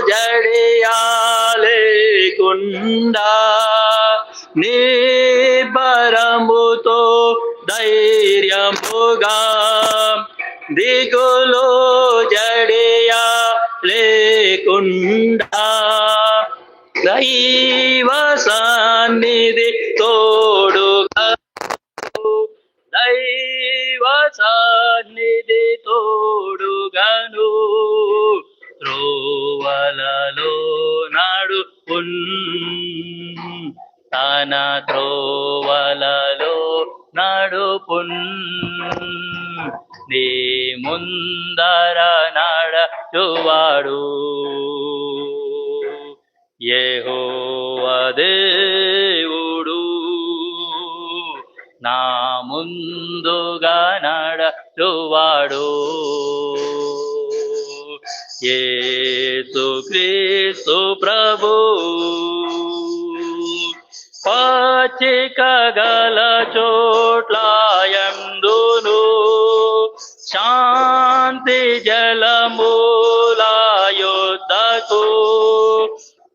జడియా లేకుండా నిబ్బరముతో ధైర్యముగా దిగులు జడియా లేకుండా దైవ సన్నిధి తోడుగా దైవ సన్నిధి తోడుగను త్రోవలలో నడుపున్ తన త్రోవలలో నడుపున్ నీ ముందర నడచువాడు యెహోవా దేవుడు నా ముందుగా నడచువాడు యేసు క్రీస్తు ప్రభు పచ్చిక గల చోట్లయందును శాంతి జలమూల యొద్దకు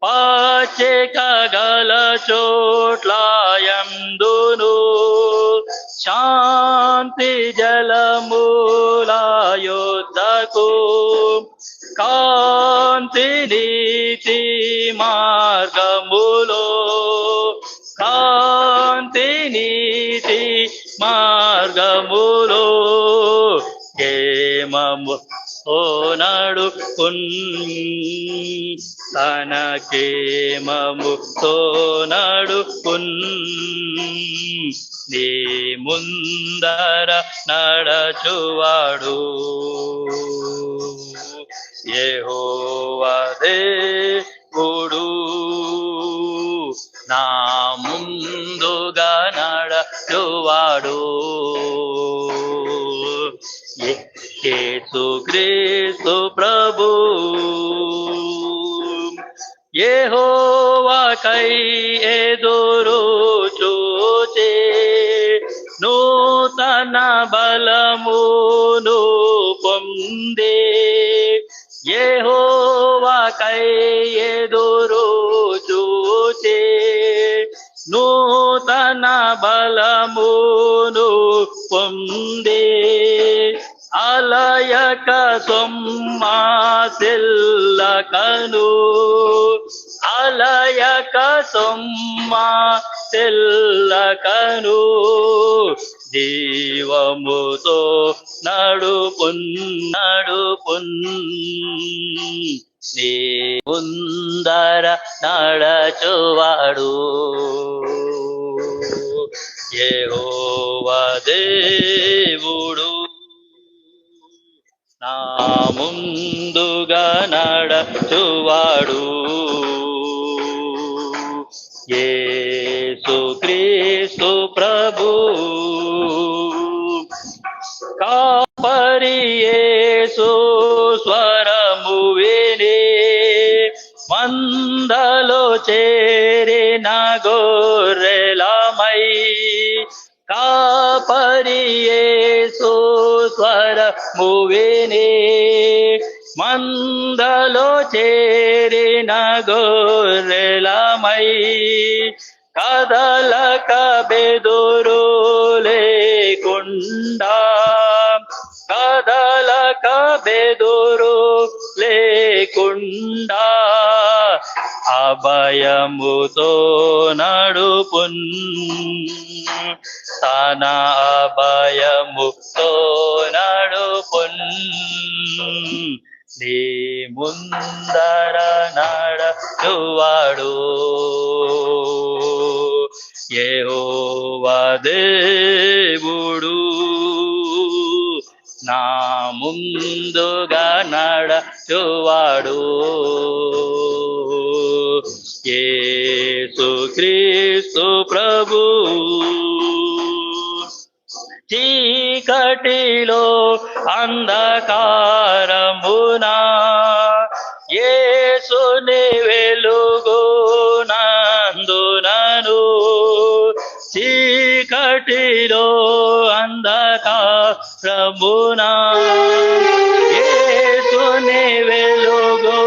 పచ్చిక గల చోట్లయందును శాంతి జలమూల యొద్దకు కాంతి నీతి మార్గములో కాంతి నీతి మార్గములో క్షేమము నడుపున్ తన క్షేమముతో నడుపున్ నీ ముందర నడచువాడు యెహోవా దేవుడు నా ముందుగా నడచువాడు యేసు క్రీస్తు ప్రభు యెహోవాకై ఎదురు చూచే నూతన బలమును పొందే యెహోవాకై ఎదురు చూచే నూతన బలమును పొందే అలయక సొమ్మాసిల్లకను అలయక సొమ్మాసిల్లకను జీవముతో నడుపున్ నీ ముందర నడచువాడు యెహోవా దేవుడు నా ముందుగా నడచువాడు యేసు క్రీస్తు ప్రభు కాపరి యేసు స్వరము విని మందలో చేరిన గొర్రెలమై కాపరి యేసు స్వరము విని మందలో చేరిన గొర్రెలమై కదలక బెదురు లేకుండా కదలక బెదురు లేకుండా అభయముతో నడుపున్ తన అభయముతో నడుపున్ నీ ముందర నడచువాడు యెహోవా దేవుడు నా ముందుగా నడచువాడు యేసు క్రీస్తు ప్రభు చీకటిలో అంధకారమునా యేసుని వెలుగు నందునను చీకటిలో అంధకారమునా యేసుని వెలుగు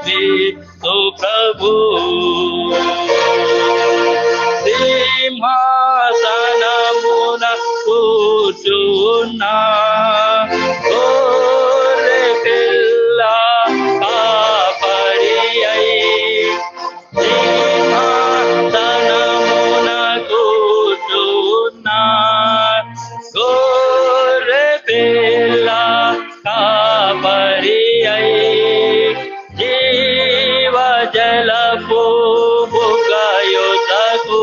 యేసు ప్రభు సింహాసనమున కూర్చున్నా గొర్రె పిల్ల కాపరి అయి సింహాసనమున కూర్చున్నా గొర్రె పిల్ల కాపరి అయి జీవ జలపు బుగ్గయుటకు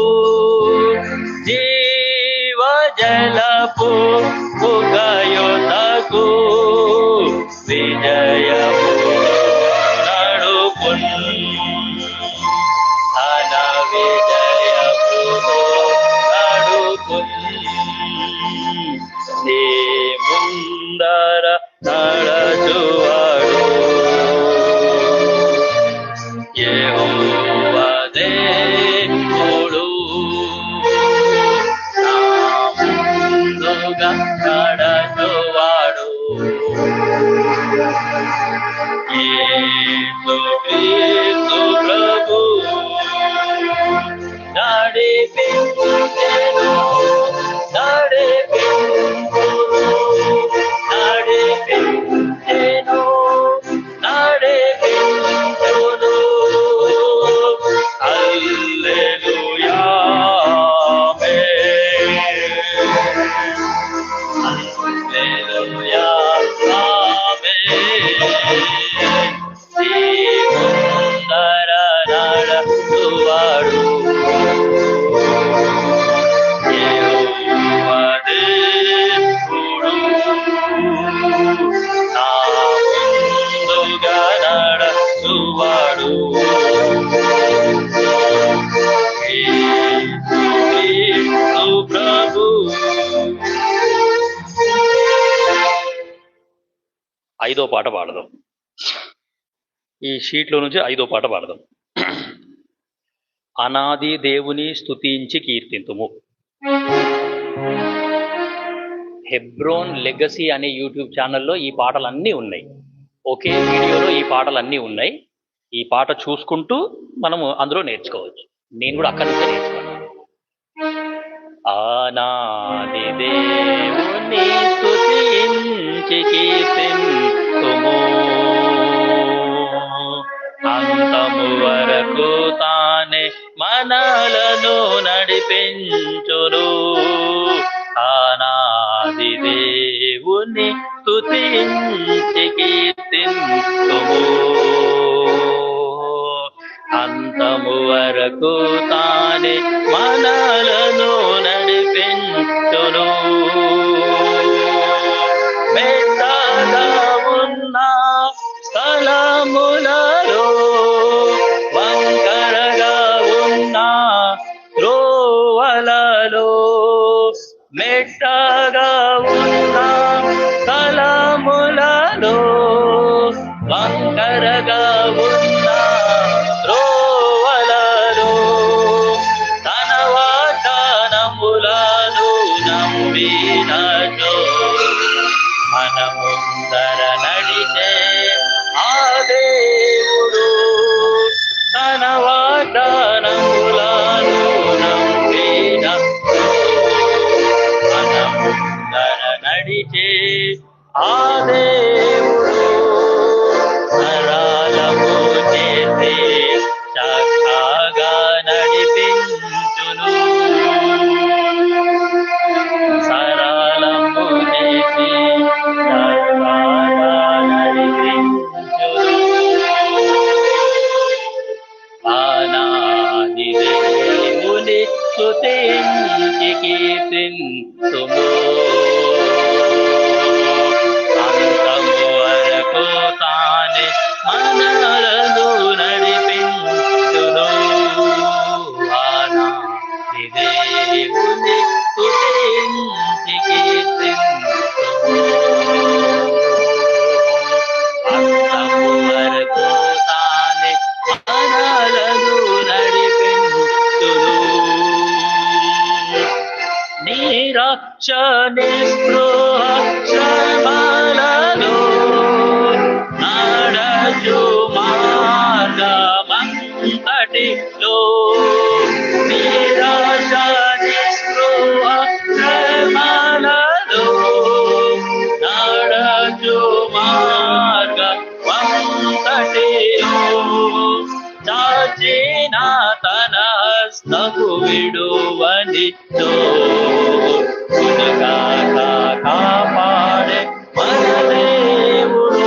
జీవ జలపు బుగ్గయుటకు విజయము నడుపున్ తన విజయము నడుపున్ నీ ముందర నడచువాడు యెహోవా దేవుడు నా ముందుగా నడచువాడు యేసు క్రీస్తు ప్రభు నడిపించెను నడిపించెను నడిపించెను నడిపించెను హల్లెలూయా హల్లెలూయా ఆమేన్ నీ ముందర నడచువాడు యెహోవా దేవుడు నా ముందుగా నడచువాడు యేసు క్రీస్తు ప్రభు. ఐదో పాట పాడదాం. ఈ షీట్లో నుంచి ఐదో పాట పాడదాం. అనాది దేవుని స్తుతించి కీర్తింతుము. హెబ్రోన్ లెగసీ అనే యూట్యూబ్ ఛానల్లో ఈ పాటలన్నీ ఉన్నాయి. ఒకే వీడియోలో ఈ పాటలన్నీ ఉన్నాయి. ఈ పాట చూసుకుంటూ మనము అందులో నేర్చుకోవచ్చు. నేను కూడా అక్కడి నుంచే నేర్చుకున్నాను. ఆనాది దేవుని స్తుతించి కీర్తింతుము అంతము వరకు తానే మనలను నడిపించును. ఆనాది దేవుని స్తుతించి కీర్తింతుము అంతము వరకు తానే మనలను నడిపించును. మెత్తగా ఉన్న స్థలములలో వంకరగా ఉన్న త్రోవలలో మెట్టగా ఉన్న స్థలములలో వంకరగా ఉన్న త్రోవలలో తన వాగ్దానములను నమ్మినచో మన ముందర నడిచే ఆ దేవుడు తన వాగ్దానములను నమ్మినచో మన ముందర నడిచే ఆ దేవుడు సరళము చేసి చక్కగా నడిపించును. సరళము చేసి చక్కగా నడిపించును. ఆనాది దేవుని స్తుతించి కీర్తింతుము అంతము వరకు తానే మనలను నడిపించును. ఆనాది దేవుని స్తుతించి కీర్తింతుము అంతము వరకు తానే మనలను నడిపించును. నిరాక్షని స్పృహ శ్రమలలో నడచు మా నాకు విడువనితో కాపాడే మన దేవుడు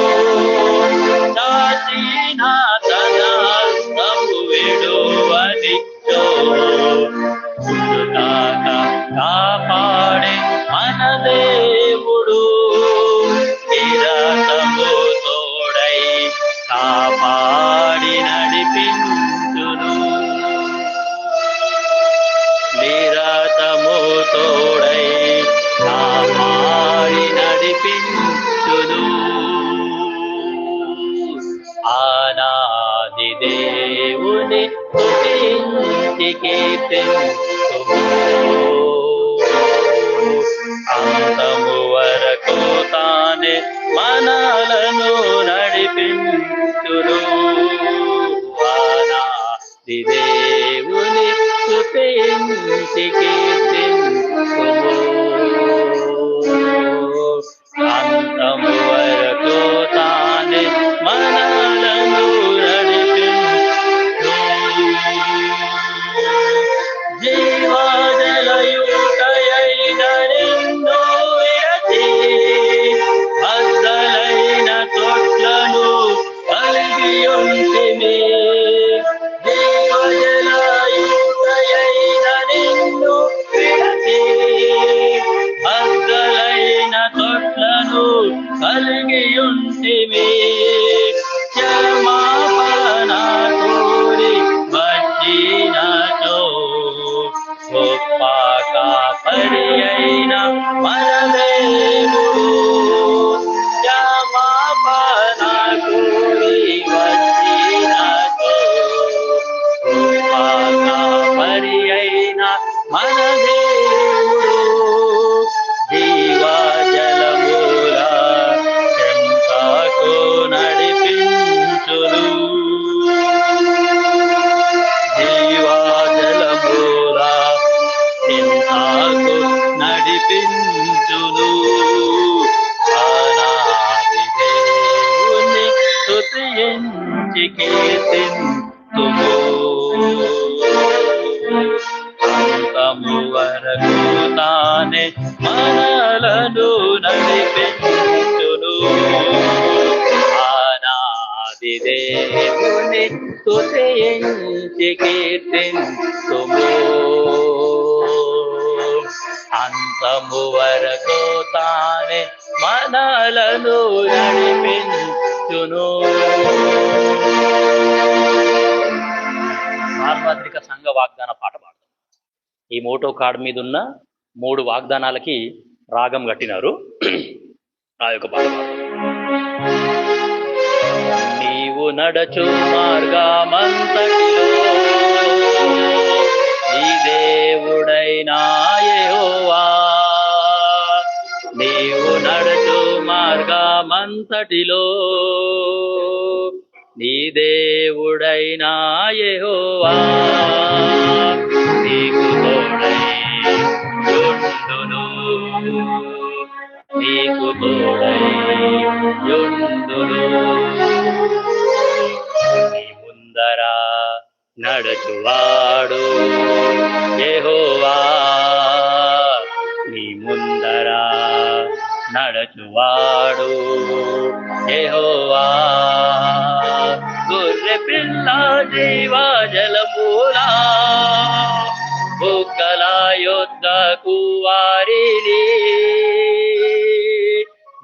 చాచిన తన నాకు విడువనితో కాపాడే మన దేవుడు నిరతము తోడై కాపాడి నడిపించును నిరతము తోడై కాపాడి నడిపించును ఆనాది దేవుని స్తుతించి కీర్తించుము అంతము వరకు తానే మనలను నడిపించును ఆనాది దేవుని స్తుతించి కీర్తించుము అంతము వరకు తానే మనలను నడిపించును జీవజలయుటయైన నిన్ను విరచి బద్దలైన తొట్లను కలిగి ఉంటిమి జీవజలయుటయైన నిన్ను విరచి బద్దలైన తొట్లను కలిగి ఉంటిమి క్షమాపణ కోరి వచ్చినచో గొప్ప కాపరి అయిన మన దేవుడు క్షమాపణ కోరి వచ్చినచో గొప్ప కాపరి అయిన మన దేవుడు జీవజలముల చెంతకు నడిపించును జీవజలముల చెంతకు నడిపించును ఆనాది దేవుని స్తుతించి కీర్తింతుము అంతము వరకు తానే మనలను నడిపించును ఆనాది దేవుని స్తుతించి కీర్తింతుము అంతము వరకు తానే మనలను నడిపించును సార్వత్రిక సంఘ వాగ్దాన పాట పాడతాం ఈ మోటో కార్డు మీద ఉన్న 3 వాగ్దానాలకి రాగం కట్టినారు ఆ యొక్క పాట నీవు నడచు మార్గమంతటిలో నీ దేవుడైన యెహోవా నీవు నడచు మార్గమంతటిలో నీ దేవుడైన యెహోవా నీకు తోడై యుండును నీకు తోడై యుండును నీ ముందర నడచువాడు యెహోవా నీ ముందర నడచువాడు యెహోవా గొర్రె పిల్ల జీవజలమూల బుగ్గల యొద్దకు వారిని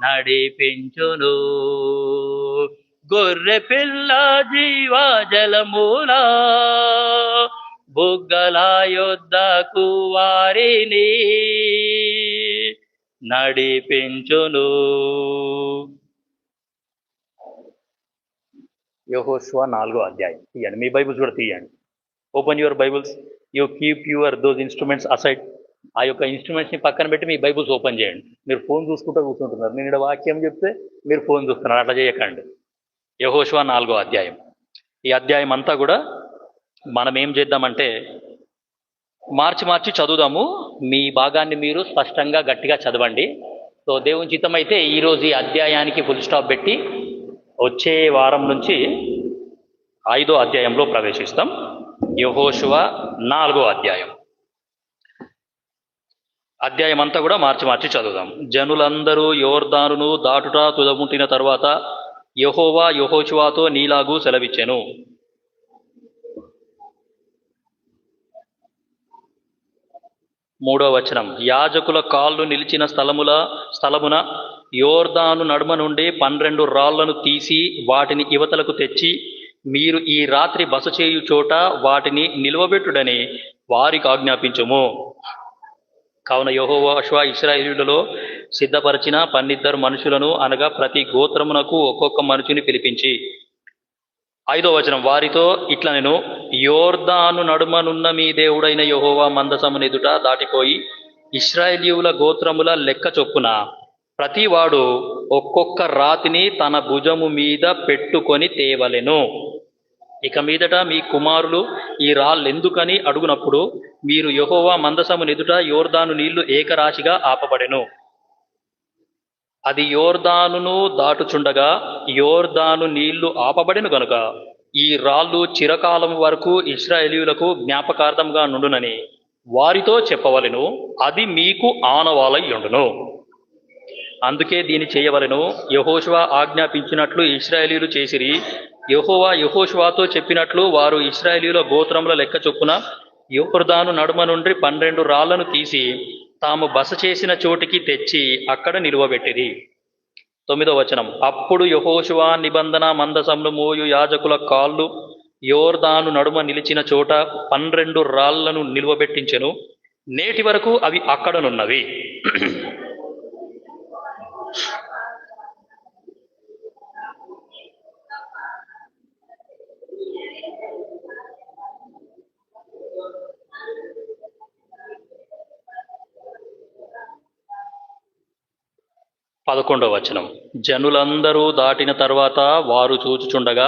నడిపించును గొర్రె పిల్ల జీవజలమూల బుగ్గల యొద్దకు వారిని నడిపించును యెహోషువ 4వ అధ్యాయం తీయండి మీ బైబిల్స్ కూడా తీయండి open your Bibles you keep your those instruments aside ఆ యొక్క ఇన్స్ట్రుమెంట్స్ని పక్కన పెట్టి మీ బైబిల్స్ ఓపెన్ చేయండి మీరు ఫోన్ చూసుకుంటూ కూర్చుంటున్నారు నేను ఇక్కడ వాక్యం చెప్తే మీరు ఫోన్ చూస్తున్నారు అట్లా చేయకండి యెహోషువ 4వ అధ్యాయం ఈ అధ్యాయం అంతా కూడా మనం ఏం చేద్దామంటే మార్చి చదువుదాము మీ భాగాన్ని మీరు స్పష్టంగా గట్టిగా చదవండి సో దేవుని చిత్తం అయితే ఈరోజు ఈ అధ్యాయానికి ఫుల్ స్టాప్ పెట్టి వచ్చే వారం నుంచి 5వ అధ్యాయంలో ప్రవేశిస్తాం యెహోషువ 4వ అధ్యాయం. అధ్యాయం అంతా కూడా మార్చి మార్చి చదువుదాం. జనులందరూ యోర్దానును దాటుట తుదముట్టిన తర్వాత యెహోవా యెహోషువతో నీలాగు సెలవిచ్చెను. 3వ వచనం. యాజకుల కాళ్ళు నిలిచిన స్థలమున యోర్దాను నడుమ నుండి 12 రాళ్లను తీసి వాటిని ఇవతలకు తెచ్చి మీరు ఈ రాత్రి బస చేయు చోట వాటిని నిలువబెట్టుడని వారికి ఆజ్ఞాపించుము. కావున యెహోషువ ఇశ్రాయేలీయులలో సిద్ధపరిచిన 12 మనుషులను అనగా ప్రతి గోత్రమునకు ఒక్కొక్క మనుషుని పిలిపించి 5వ వచనం వారితో ఇట్లా నేను యోర్దాను నడుమనున్న మీ దేవుడైన యెహోవా మందసమును ఎదుట దాటిపోయి ఇశ్రాయేలీయుల గోత్రముల లెక్క చొప్పున ప్రతివాడు ఒక్కొక్క రాతిని తన భుజము మీద పెట్టుకొని తేవలెను. ఇక మీదట మీ కుమారులు ఈ రాళ్ళెందుకని అడుగునప్పుడు మీరు యెహోవా మందసమును ఎదుట యోర్దాను నీళ్లు ఏకరాశిగా ఆపబడెను. అది యోర్దానును దాటుచుండగా యోర్దాను నీళ్లు ఆపబడిన గనుక ఈ రాళ్ళు చిరకాలం వరకు ఇశ్రాయేలీయులకు జ్ఞాపకార్థంగా నుండునని వారితో చెప్పవలెను. అది మీకు ఆనవాలయ్యుండును. అందుకే దీన్ని చేయవలెను. యెహోషువ ఆజ్ఞాపించినట్లు ఇశ్రాయేలీయులు చేసిరి. యెహోవా యెహోషువతో చెప్పినట్లు వారు ఇశ్రాయేలీయుల గోత్రముల లెక్క చొప్పున యోర్దాను నడుమ నుండి 12 రాళ్లను తీసి తాము బస చేసిన చోటికి తెచ్చి అక్కడ నిలువబెట్టిరి. 9వ వచనం. అప్పుడు యెహోషువ నిబంధన మందసమును మోయు యాజకుల కాళ్ళు యోర్దాను నడుమ నిలిచిన చోట 12 రాళ్లను నిలువబెట్టించెను. నేటి వరకు అవి అక్కడనున్నవి. పదకొండవ వచనం. జనులందరూ దాటిన తర్వాత వారు చూచుచుండగా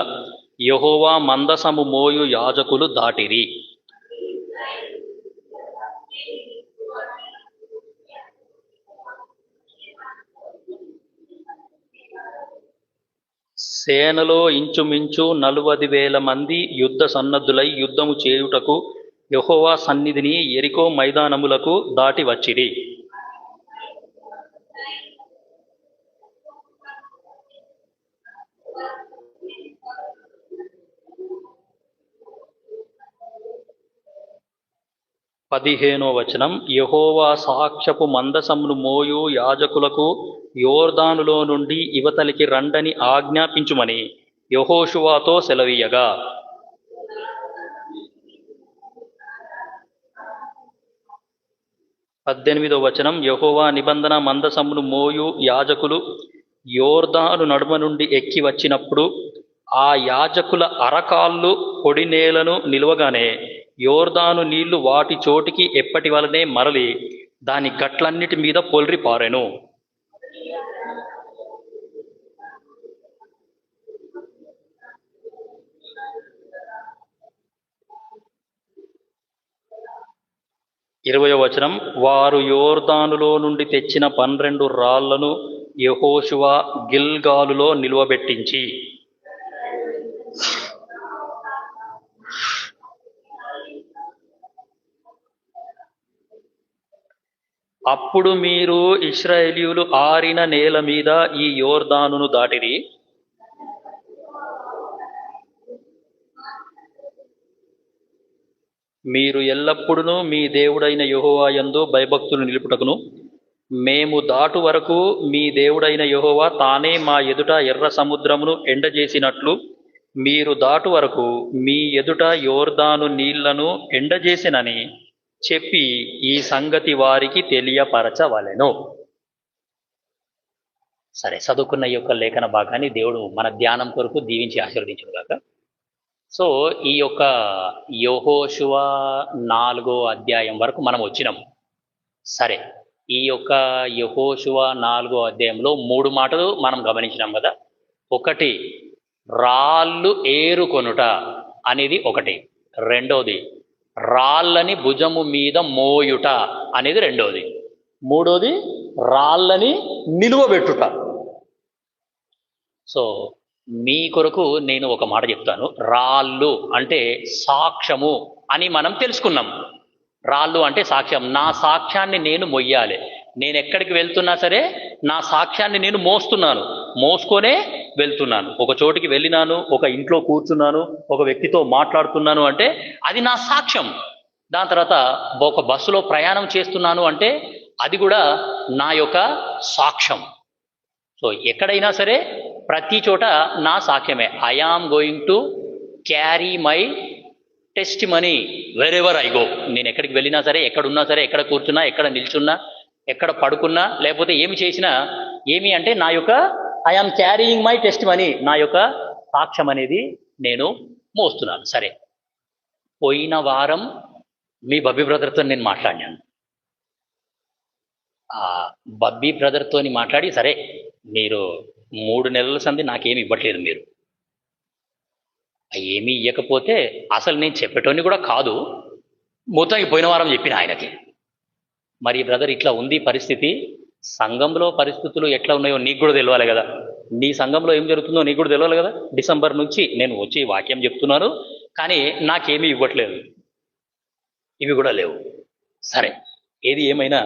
యెహోవా మందసము మోయు యాజకులు దాటిరి. సేనలో ఇంచుమించు 40,000 మంది యుద్ధ సన్నద్ధులై యుద్ధము చేయుటకు యెహోవా సన్నిధిని యెరికో మైదానములకు దాటి వచ్చిరి. పదిహేనో వచనం. యెహోవా సాక్ష్యపు మందసమును మోయు యాజకులకు యోర్దానులో నుండి ఇవతలికి రండని ఆజ్ఞాపించుమని యెహోషువతో సెలవీయగా 18వ వచనం. యెహోవా నిబంధన మందసమును మోయు యాజకులు యోర్దాను నడుమ నుండి ఎక్కి వచ్చినప్పుడు ఆ యాజకుల అరకాళ్ళు పొడి నేలను నిలువగానే యోర్దాను నీళ్లు వాటి చోటికి ఎప్పటి వలనే మరలి దాని గట్లన్నిటి మీద పొల్రి పారెను. ఇరవయో వచనం. వారు యోర్దానులో నుండి తెచ్చిన 12 రాళ్లను యెహోషువ గిల్గాలులో నిలువబెట్టించి అప్పుడు మీరు ఇశ్రాయేలీయులు ఆరిన నేల మీద ఈ యోర్దానును దాటిరి. మీరు ఎల్లప్పుడూ మీ దేవుడైన యెహోవా యందు భయభక్తులు నిలుపుటకును మేము దాటు వరకు మీ దేవుడైన యెహోవా తానే మా ఎదుట ఎర్ర సముద్రమును ఎండజేసినట్లు మీరు దాటు వరకు మీ ఎదుట యోర్దాను నీళ్లను ఎండజేసినని చెప్పి ఈ సంగతి వారికి తెలియపరచవలెను. సరే, చదువుకున్న ఈ యొక్క లేఖన భాగాన్ని దేవుడు మన ధ్యానం కొరకు దీవించి ఆశీర్వదించును గాక. సో ఈ యొక్క యెహోషువ 4వ అధ్యాయం వరకు మనం వచ్చినాం. సరే, ఈ యొక్క యెహోషువ 4వ అధ్యాయంలో 3 మాటలు మనం గమనించినాం కదా. ఒకటి, రాళ్ళు ఏరుకొనుట అనేది ఒకటి. రెండోది, రాళ్ళని భుజము మీద మోయుట అనేది రెండోది. మూడోది, రాళ్ళని నిలువబెట్టుట. సో మీ కొరకు నేను ఒక మాట చెప్తాను. రాళ్ళు అంటే సాక్ష్యము అని మనం తెలుసుకున్నాం. రాళ్ళు అంటే సాక్ష్యం. నా సాక్ష్యాన్ని నేను మొయ్యాలి. నేను ఎక్కడికి వెళ్తున్నా సరే నా సాక్ష్యాన్ని నేను మోసుకొనే వెళ్తున్నాను. ఒక చోటికి వెళ్ళినాను, ఒక ఇంట్లో కూర్చున్నాను, ఒక వ్యక్తితో మాట్లాడుతున్నాను అంటే అది నా సాక్ష్యం. దాని తర్వాత ఒక బస్సులో ప్రయాణం చేస్తున్నాను అంటే అది కూడా నా యొక్క సాక్ష్యం. సో ఎక్కడైనా సరే ప్రతి చోట నా సాక్ష్యమే. I am going to carry my testimony wherever I go. నేను ఎక్కడికి వెళ్ళినా సరే, ఎక్కడున్నా సరే, ఎక్కడ కూర్చున్నా, ఎక్కడ నిల్చున్నా, ఎక్కడ పడుకున్నా, లేకపోతే ఏమి చేసినా, ఏమి అంటే నా యొక్క I am carrying my testimony, నా యొక్క సాక్ష్యం అనేది నేను మోస్తున్నాను. సరే, పోయిన వారం మీ బబ్బీ బ్రదర్తో నేను మాట్లాడినాను. ఆ బబ్బీ బ్రదర్తో మాట్లాడి, సరే మీరు 3 నెలల సంది నాకేమి ఇవ్వట్లేదు, మీరు ఏమీ ఇవ్వకపోతే అసలు నేను చెప్పేటోని కూడా కాదు, మొత్తానికి పోయిన వారం చెప్పిన ఆయనకి. మరి బ్రదర్ ఇట్లా ఉంది పరిస్థితి, సంఘంలో పరిస్థితులు ఎట్లా ఉన్నాయో నీకు కూడా తెలియాలి కదా, నీ సంఘంలో ఏం జరుగుతుందో నీకు కూడా తెలియాలి కదా. డిసెంబర్ నుంచి నేను వచ్చి వాక్యం చెప్తున్నాను, కానీ నాకేమీ ఇవ్వట్లేదు, ఇవి కూడా లేవు. సరే, ఏది ఏమైనా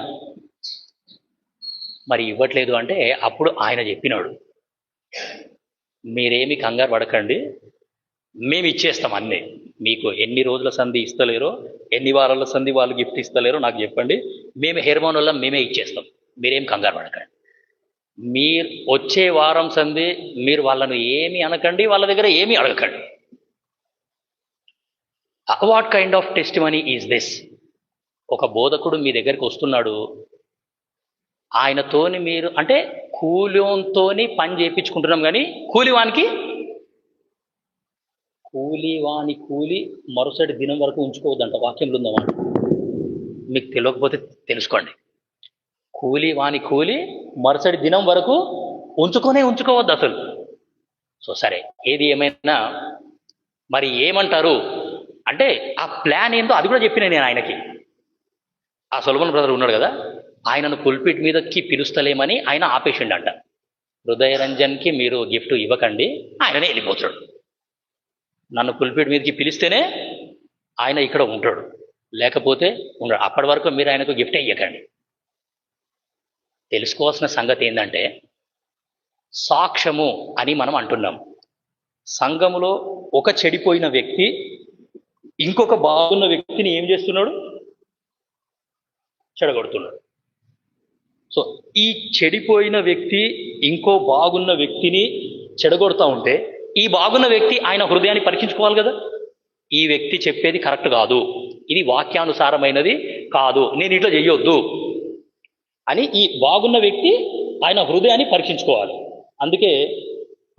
మరి ఇవ్వట్లేదు అంటే అప్పుడు ఆయన చెప్పినాడు, మీరేమి కంగారు పడకండి, మేము ఇచ్చేస్తాం అన్నీ. మీకు ఎన్ని రోజుల సంధి ఇస్తలేరో, ఎన్ని వారాల సంధి వాళ్ళు గిఫ్ట్ ఇస్తలేరో నాకు చెప్పండి, మేము హెర్మోన్ వల్ల మేమే ఇచ్చేస్తాం, మీరేం కంగారు పడకండి. మీరు వచ్చే వారం సంధి మీరు వాళ్ళను ఏమి అనకండి, వాళ్ళ దగ్గర ఏమీ అడగకండి. What kind of testimony is this? ఒక బోధకుడు మీ దగ్గరికి వస్తున్నాడు, ఆయనతోని మీరు అంటే కూలితోని పని చేయించుకుంటున్నాం, కానీ కూలి మరుసటి దినం వరకు ఉంచుకోవద్దంట, వాక్యంలో ఉందన్నమాట. మీకు తెలియకపోతే తెలుసుకోండి. కూలి మరుసటి దినం వరకు ఉంచుకోవద్దు అసలు. సో సరే, ఏది ఏమైనా మరి ఏమంటారు అంటే ఆ ప్లాన్ ఏందో అది కూడా చెప్పిన నేను ఆయనకి. ఆ సొలొమోన్ బ్రదర్ ఉన్నాడు కదా, ఆయనను పుల్పిట్ మీదకి పిలుస్తలేమని ఆయన ఆపేసిండంట. హృదయరంజన్కి మీరు గిఫ్ట్ ఇవ్వకండి, ఆయననే వెళ్ళిపోతాడు. నన్ను పుల్పిట్ మీదకి పిలిస్తేనే ఆయన ఇక్కడ ఉంటాడు, లేకపోతే ఉండడు. అప్పటి వరకు మీరు ఆయనకు గిఫ్ట్ ఇవ్వకండి. తెలుసుకోవాల్సిన సంగతి ఏంటంటే, సాక్ష్యము అని మనం అంటున్నాం. సంఘములో ఒక చెడిపోయిన వ్యక్తి ఇంకొక బాగున్న వ్యక్తిని ఏం చేస్తున్నాడు? చెడగొడుతున్నాడు. సో ఈ చెడిపోయిన వ్యక్తి ఇంకో బాగున్న వ్యక్తిని చెడగొడతా ఉంటే ఈ బాగున్న వ్యక్తి ఆయన హృదయాన్ని పరీక్షించుకోవాలి కదా. ఈ వ్యక్తి చెప్పేది కరెక్ట్ కాదు, ఇది వాక్యానుసారమైనది కాదు, నేను ఇట్లా చెయ్యొద్దు అని ఈ బాగున్న వ్యక్తి ఆయన హృదయాన్ని పరీక్షించుకోవాలి. అందుకే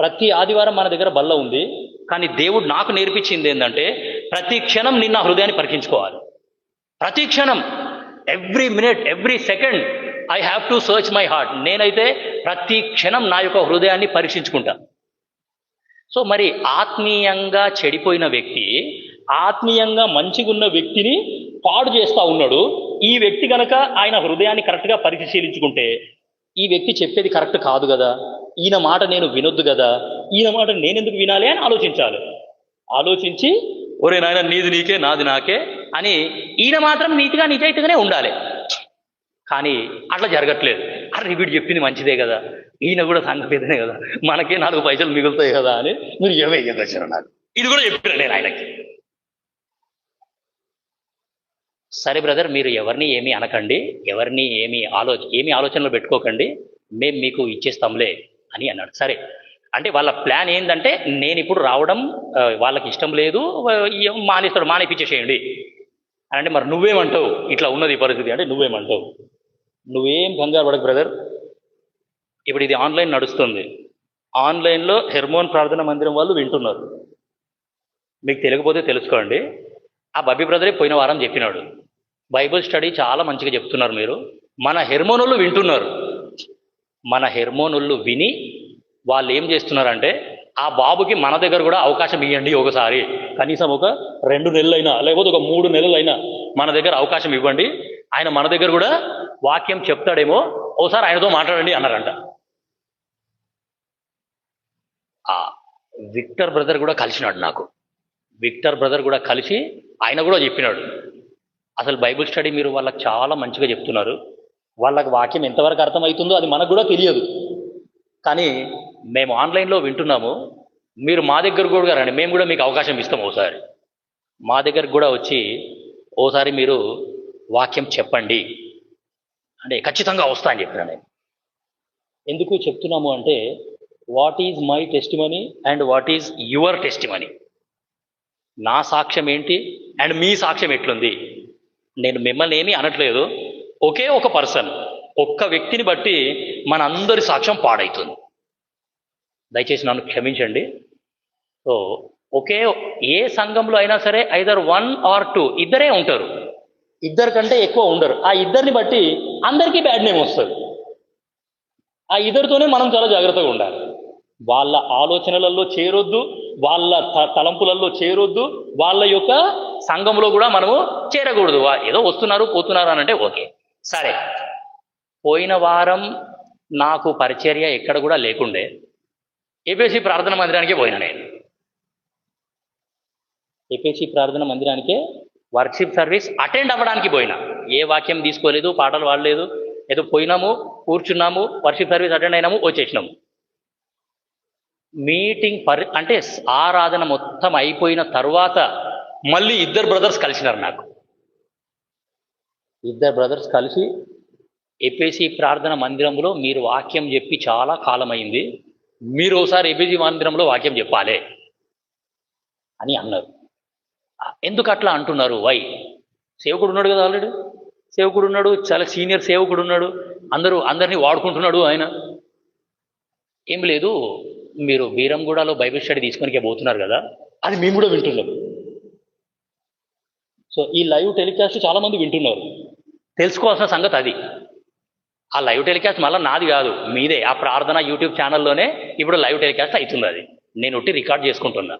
ప్రతి ఆదివారం మన దగ్గర బల్ల ఉంది, కానీ దేవుడు నాకు నేర్పించింది ఏంటంటే ప్రతి క్షణం నిన్న హృదయాన్ని పరీక్షించుకోవాలి. ప్రతి క్షణం, every minute, every second I have to search my heart. నేనైతే ప్రతి క్షణం నా యొక్క హృదయాన్ని పరీక్షించుకుంటా. సో మరి ఆత్మీయంగా చెడిపోయిన వ్యక్తి ఆత్మీయంగా మంచిగున్న వ్యక్తిని పాడు చేస్తూ ఉన్నాడు. ఈ వ్యక్తి కనుక ఆయన హృదయాన్ని కరెక్ట్గా పరిశీలించుకుంటే ఈ వ్యక్తి చెప్పేది కరెక్ట్ కాదు కదా, ఈయన మాట నేను వినొద్దు కదా, ఈయన మాట నేనెందుకు వినాలి అని ఆలోచించాలి. ఆలోచించి ఒరే నాయన నీది నీకే నాది నాకే అని ఈయన మాత్రం నీతిగా నిజాయితీగానే ఉండాలి. కానీ అట్లా జరగట్లేదు. అరే వీడు చెప్పింది మంచిదే కదా, ఈయన కూడా సంగతినే కదా, మనకే 4 పైసలు మిగులుతాయి కదా అని మీరు ఏమేయచ్చు నాకు. ఇది కూడా చెప్పాను నేను ఆయనకి. సరే బ్రదర్, మీరు ఎవరిని ఏమీ అనకండి, ఎవరిని ఏమీ ఆలోచనలో పెట్టుకోకండి, మేము మీకు ఇచ్చేస్తాంలే అని అన్నాడు. సరే అంటే వాళ్ళ ప్లాన్ ఏంటంటే నేను ఇప్పుడు రావడం వాళ్ళకి ఇష్టం లేదు, మానేపిచ్చేసేయండి అని. అంటే మరి నువ్వేమంటావు? ఇట్లా ఉన్నది పరిస్థితి అంటే నువ్వేమంటావు? నువ్వేం కంగారు పడకు బ్రదర్. ఇప్పుడు ఇది ఆన్లైన్ నడుస్తుంది, ఆన్లైన్లో హెర్మోన్ ప్రార్థన మందిరం వాళ్ళు వింటున్నారు. మీకు తెలియకపోతే తెలుసుకోండి. ఆ బబ్బీ బ్రదరే పోయిన వారం చెప్పినాడు, బైబిల్ స్టడీ చాలా మంచిగా చెప్తున్నారు మీరు. మన హెర్మోనులు వింటున్నారు. మన హెర్మోనులు విని వాళ్ళు ఏం చేస్తున్నారంటే ఆ బాబుకి మన దగ్గర కూడా అవకాశం ఇవ్వండి, ఒకసారి కనీసం ఒక 2 నెలలైనా లేకపోతే ఒక 3 నెలలైనా మన దగ్గర అవకాశం ఇవ్వండి, ఆయన మన దగ్గర కూడా వాక్యం చెప్తాడేమో, ఓసారి ఆయనతో మాట్లాడండి అన్నారంట. విక్టర్ బ్రదర్ కూడా కలిసినాడు నాకు. విక్టర్ బ్రదర్ కూడా కలిసి ఆయన కూడా చెప్పినాడు, అసలు బైబిల్ స్టడీ మీరు వాళ్ళకి చాలా మంచిగా చెప్తున్నారు, వాళ్ళకి వాక్యం ఎంతవరకు అర్థమవుతుందో అది మనకు కూడా తెలియదు, కానీ మేము ఆన్లైన్లో వింటున్నాము, మీరు మా దగ్గర కూడా రండి, మేము కూడా మీకు అవకాశం ఇస్తాం, ఓసారి మా దగ్గరకు కూడా వచ్చి ఓసారి మీరు వాక్యం చెప్పండి అంటే ఖచ్చితంగా వస్తా అని చెప్పిన నేను. ఎందుకు చెప్తున్నాము అంటే, what is my testimony and what is your testimony, నా సాక్ష్యం ఏంటి అండ్ మీ సాక్ష్యం ఎట్లుంది. నేను మిమ్మల్ని ఏమీ అనట్లేదు, ఒకే ఒక పర్సన్, ఒక్క వ్యక్తిని బట్టి మన అందరి సాక్ష్యం పాడవుతుంది. దయచేసి నన్ను క్షమించండి. సో ఏ సంఘంలో అయినా సరే ఐదర్ 1 or 2 ఇద్దరే ఉంటారు, ఇద్దరి కంటే ఎక్కువ ఉండరు. ఆ ఇద్దరిని బట్టి అందరికీ బ్యాడ్ నేమ్ వస్తుంది. ఆ ఇద్దరితోనే మనం చాలా జాగ్రత్తగా ఉండాలి. వాళ్ళ ఆలోచనలలో చేరొద్దు, వాళ్ళ తలంపులలో చేరొద్దు, వాళ్ళ యొక్క సంఘంలో కూడా మనము చేరకూడదు. ఏదో వస్తున్నారు పోతున్నారు అని అంటే ఓకే సరే. పోయిన వారం నాకు పరిచర్య ఎక్కడ కూడా లేకుండే, ఏపీసీ ప్రార్థన మందిరానికే పోయినా నేను. ఏపీసీ ప్రార్థన మందిరానికే వర్షిప్ సర్వీస్ అటెండ్ అవ్వడానికి పోయినా, ఏ వాక్యం తీసుకోలేదు, పాటలు పాడలేదు, ఏదో పోయినాము, కూర్చున్నాము, వర్షిప్ సర్వీస్ అటెండ్ అయినాము, వచ్చేసినాము. మీటింగ్ అంటే ఆరాధన మొత్తం అయిపోయిన తర్వాత మళ్ళీ ఇద్దరు బ్రదర్స్ కలిసినారు నాకు. ఇద్దరు బ్రదర్స్ కలిసి ఏపీసీ ప్రార్థన మందిరంలో మీరు వాక్యం చెప్పి చాలా కాలమైంది, మీరు ఒకసారి ఏపీసీ మందిరంలో వాక్యం చెప్పాలి అని అన్నారు. ఎందుకు అట్లా అంటున్నారు? వై? సేవకుడు ఉన్నాడు కదా, ఆల్రెడీ సేవకుడు ఉన్నాడు, చాలా సీనియర్ సేవకుడు ఉన్నాడు, అందరినీ వాడుకుంటున్నాడు ఆయన. ఏం లేదు, మీరు బీరంగూడలో బైబిల్ స్టడీ తీసుకొని పోతున్నారు కదా, అది మేము కూడా వింటున్నాం. సో ఈ లైవ్ టెలికాస్ట్ చాలా మంది వింటున్నారు, తెలుసుకోవాల్సిన సంగతి అది. ఆ లైవ్ టెలికాస్ట్ మళ్ళీ నాది కాదు, మీదే. ఆ ప్రార్థన యూట్యూబ్ ఛానల్లోనే ఇప్పుడు లైవ్ టెలికాస్ట్ అవుతుంది. అది నేను ఒట్టి రికార్డ్ చేసుకుంటున్నా,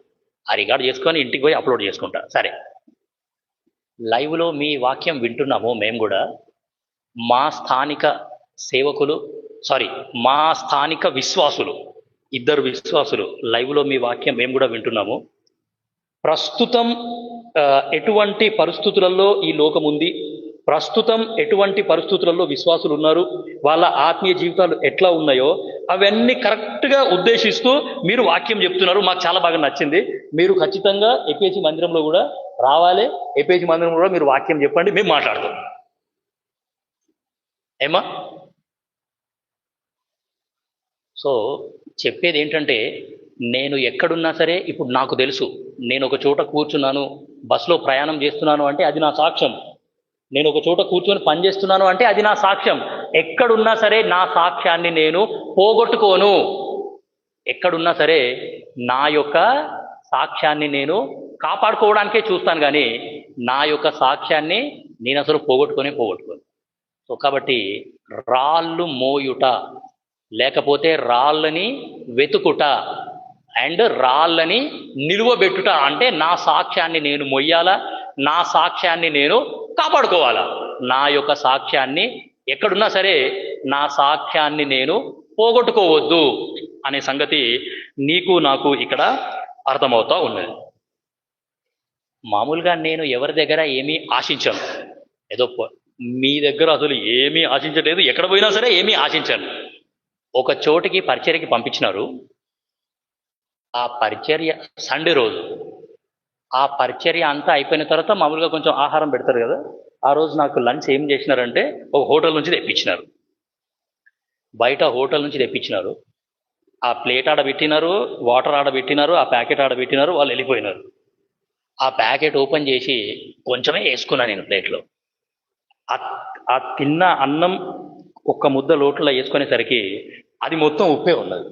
ఆ రికార్డ్ చేసుకొని ఇంటికి పోయి అప్లోడ్ చేసుకుంటా. సరే, లైవ్లో మీ వాక్యం వింటున్నాము మేము కూడా. మా స్థానిక విశ్వాసులు, ఇద్దరు విశ్వాసులు లైవ్లో మీ వాక్యం మేము కూడా వింటున్నాము. ప్రస్తుతం ఎటువంటి పరిస్థితులలో ఈ లోకం ఉంది, ప్రస్తుతం ఎటువంటి పరిస్థితులలో విశ్వాసులు ఉన్నారు, వాళ్ళ ఆత్మీయ జీవితాలు ఎట్లా ఉన్నాయో అవన్నీ కరెక్ట్గా ఉద్దేశిస్తూ మీరు వాక్యం చెప్తున్నారు. మాకు చాలా బాగా నచ్చింది. మీరు ఖచ్చితంగా ఏపీసీ మందిరంలో కూడా రావాలి, ఏపీసీ మందిరంలో కూడా మీరు వాక్యం చెప్పండి, మేము మాట్లాడతాం. ఏమా? సో చెప్పేది ఏంటంటే, నేను ఎక్కడున్నా సరే, ఇప్పుడు నాకు తెలుసు, నేను ఒక చోట కూర్చున్నాను, బస్సులో ప్రయాణం చేస్తున్నాను అంటే అది నా సాక్ష్యం. నేను ఒక చోట కూర్చొని పని చేస్తున్నాను అంటే అది నా సాక్ష్యం. ఎక్కడున్నా సరే నా సాక్ష్యాన్ని నేను పోగొట్టుకోను. ఎక్కడున్నా సరే నా యొక్క సాక్ష్యాన్ని నేను కాపాడుకోవడానికే చూస్తాను, కానీ నా యొక్క సాక్ష్యాన్ని నేను అసలు పోగొట్టుకోను. సో కాబట్టి రాళ్ళు మోయుట, లేకపోతే రాళ్ళని వెతుకుట అండ్ రాళ్ళని నిలువబెట్టుట అంటే నా సాక్ష్యాన్ని నేను మొయ్యాలా, నా సాక్ష్యాన్ని నేను కాపాడుకోవాలా. నా యొక్క సాక్ష్యాన్ని ఎక్కడున్నా సరే నా సాక్ష్యాన్ని నేను పోగొట్టుకోవద్దు అనే సంగతి నీకు నాకు ఇక్కడ అర్థమవుతా ఉన్నది. మామూలుగా నేను ఎవరి దగ్గర ఏమీ ఆశించను, ఏదో మీ దగ్గర అసలు ఏమీ ఆశించలేదు, ఎక్కడ పోయినా సరే ఏమీ ఆశించను. ఒక చోటికి పరిచర్యకి పంపించినారు. ఆ పరిచర్య సండే రోజు, ఆ పరిచర్య అంతా అయిపోయిన తర్వాత మామూలుగా కొంచెం ఆహారం పెడతారు కదా, ఆ రోజు నాకు లంచ్ ఏం చేసినారంటే ఒక హోటల్ నుంచి తెప్పించినారు, బయట హోటల్ నుంచి తెప్పించినారు. ఆ ప్లేట్ ఆడబెట్టినారు, వాటర్ ఆడబెట్టినారు, ఆ ప్యాకెట్ ఆడబెట్టినారు, వాళ్ళు వెళ్ళిపోయినారు. ఆ ప్యాకెట్ ఓపెన్ చేసి కొంచెమే వేసుకున్నా నేను ప్లేట్లో. ఆ తిన్న అన్నం ఒక్క ముద్ద లోట్లో వేసుకునేసరికి అది మొత్తం ఉప్పే ఉన్నది,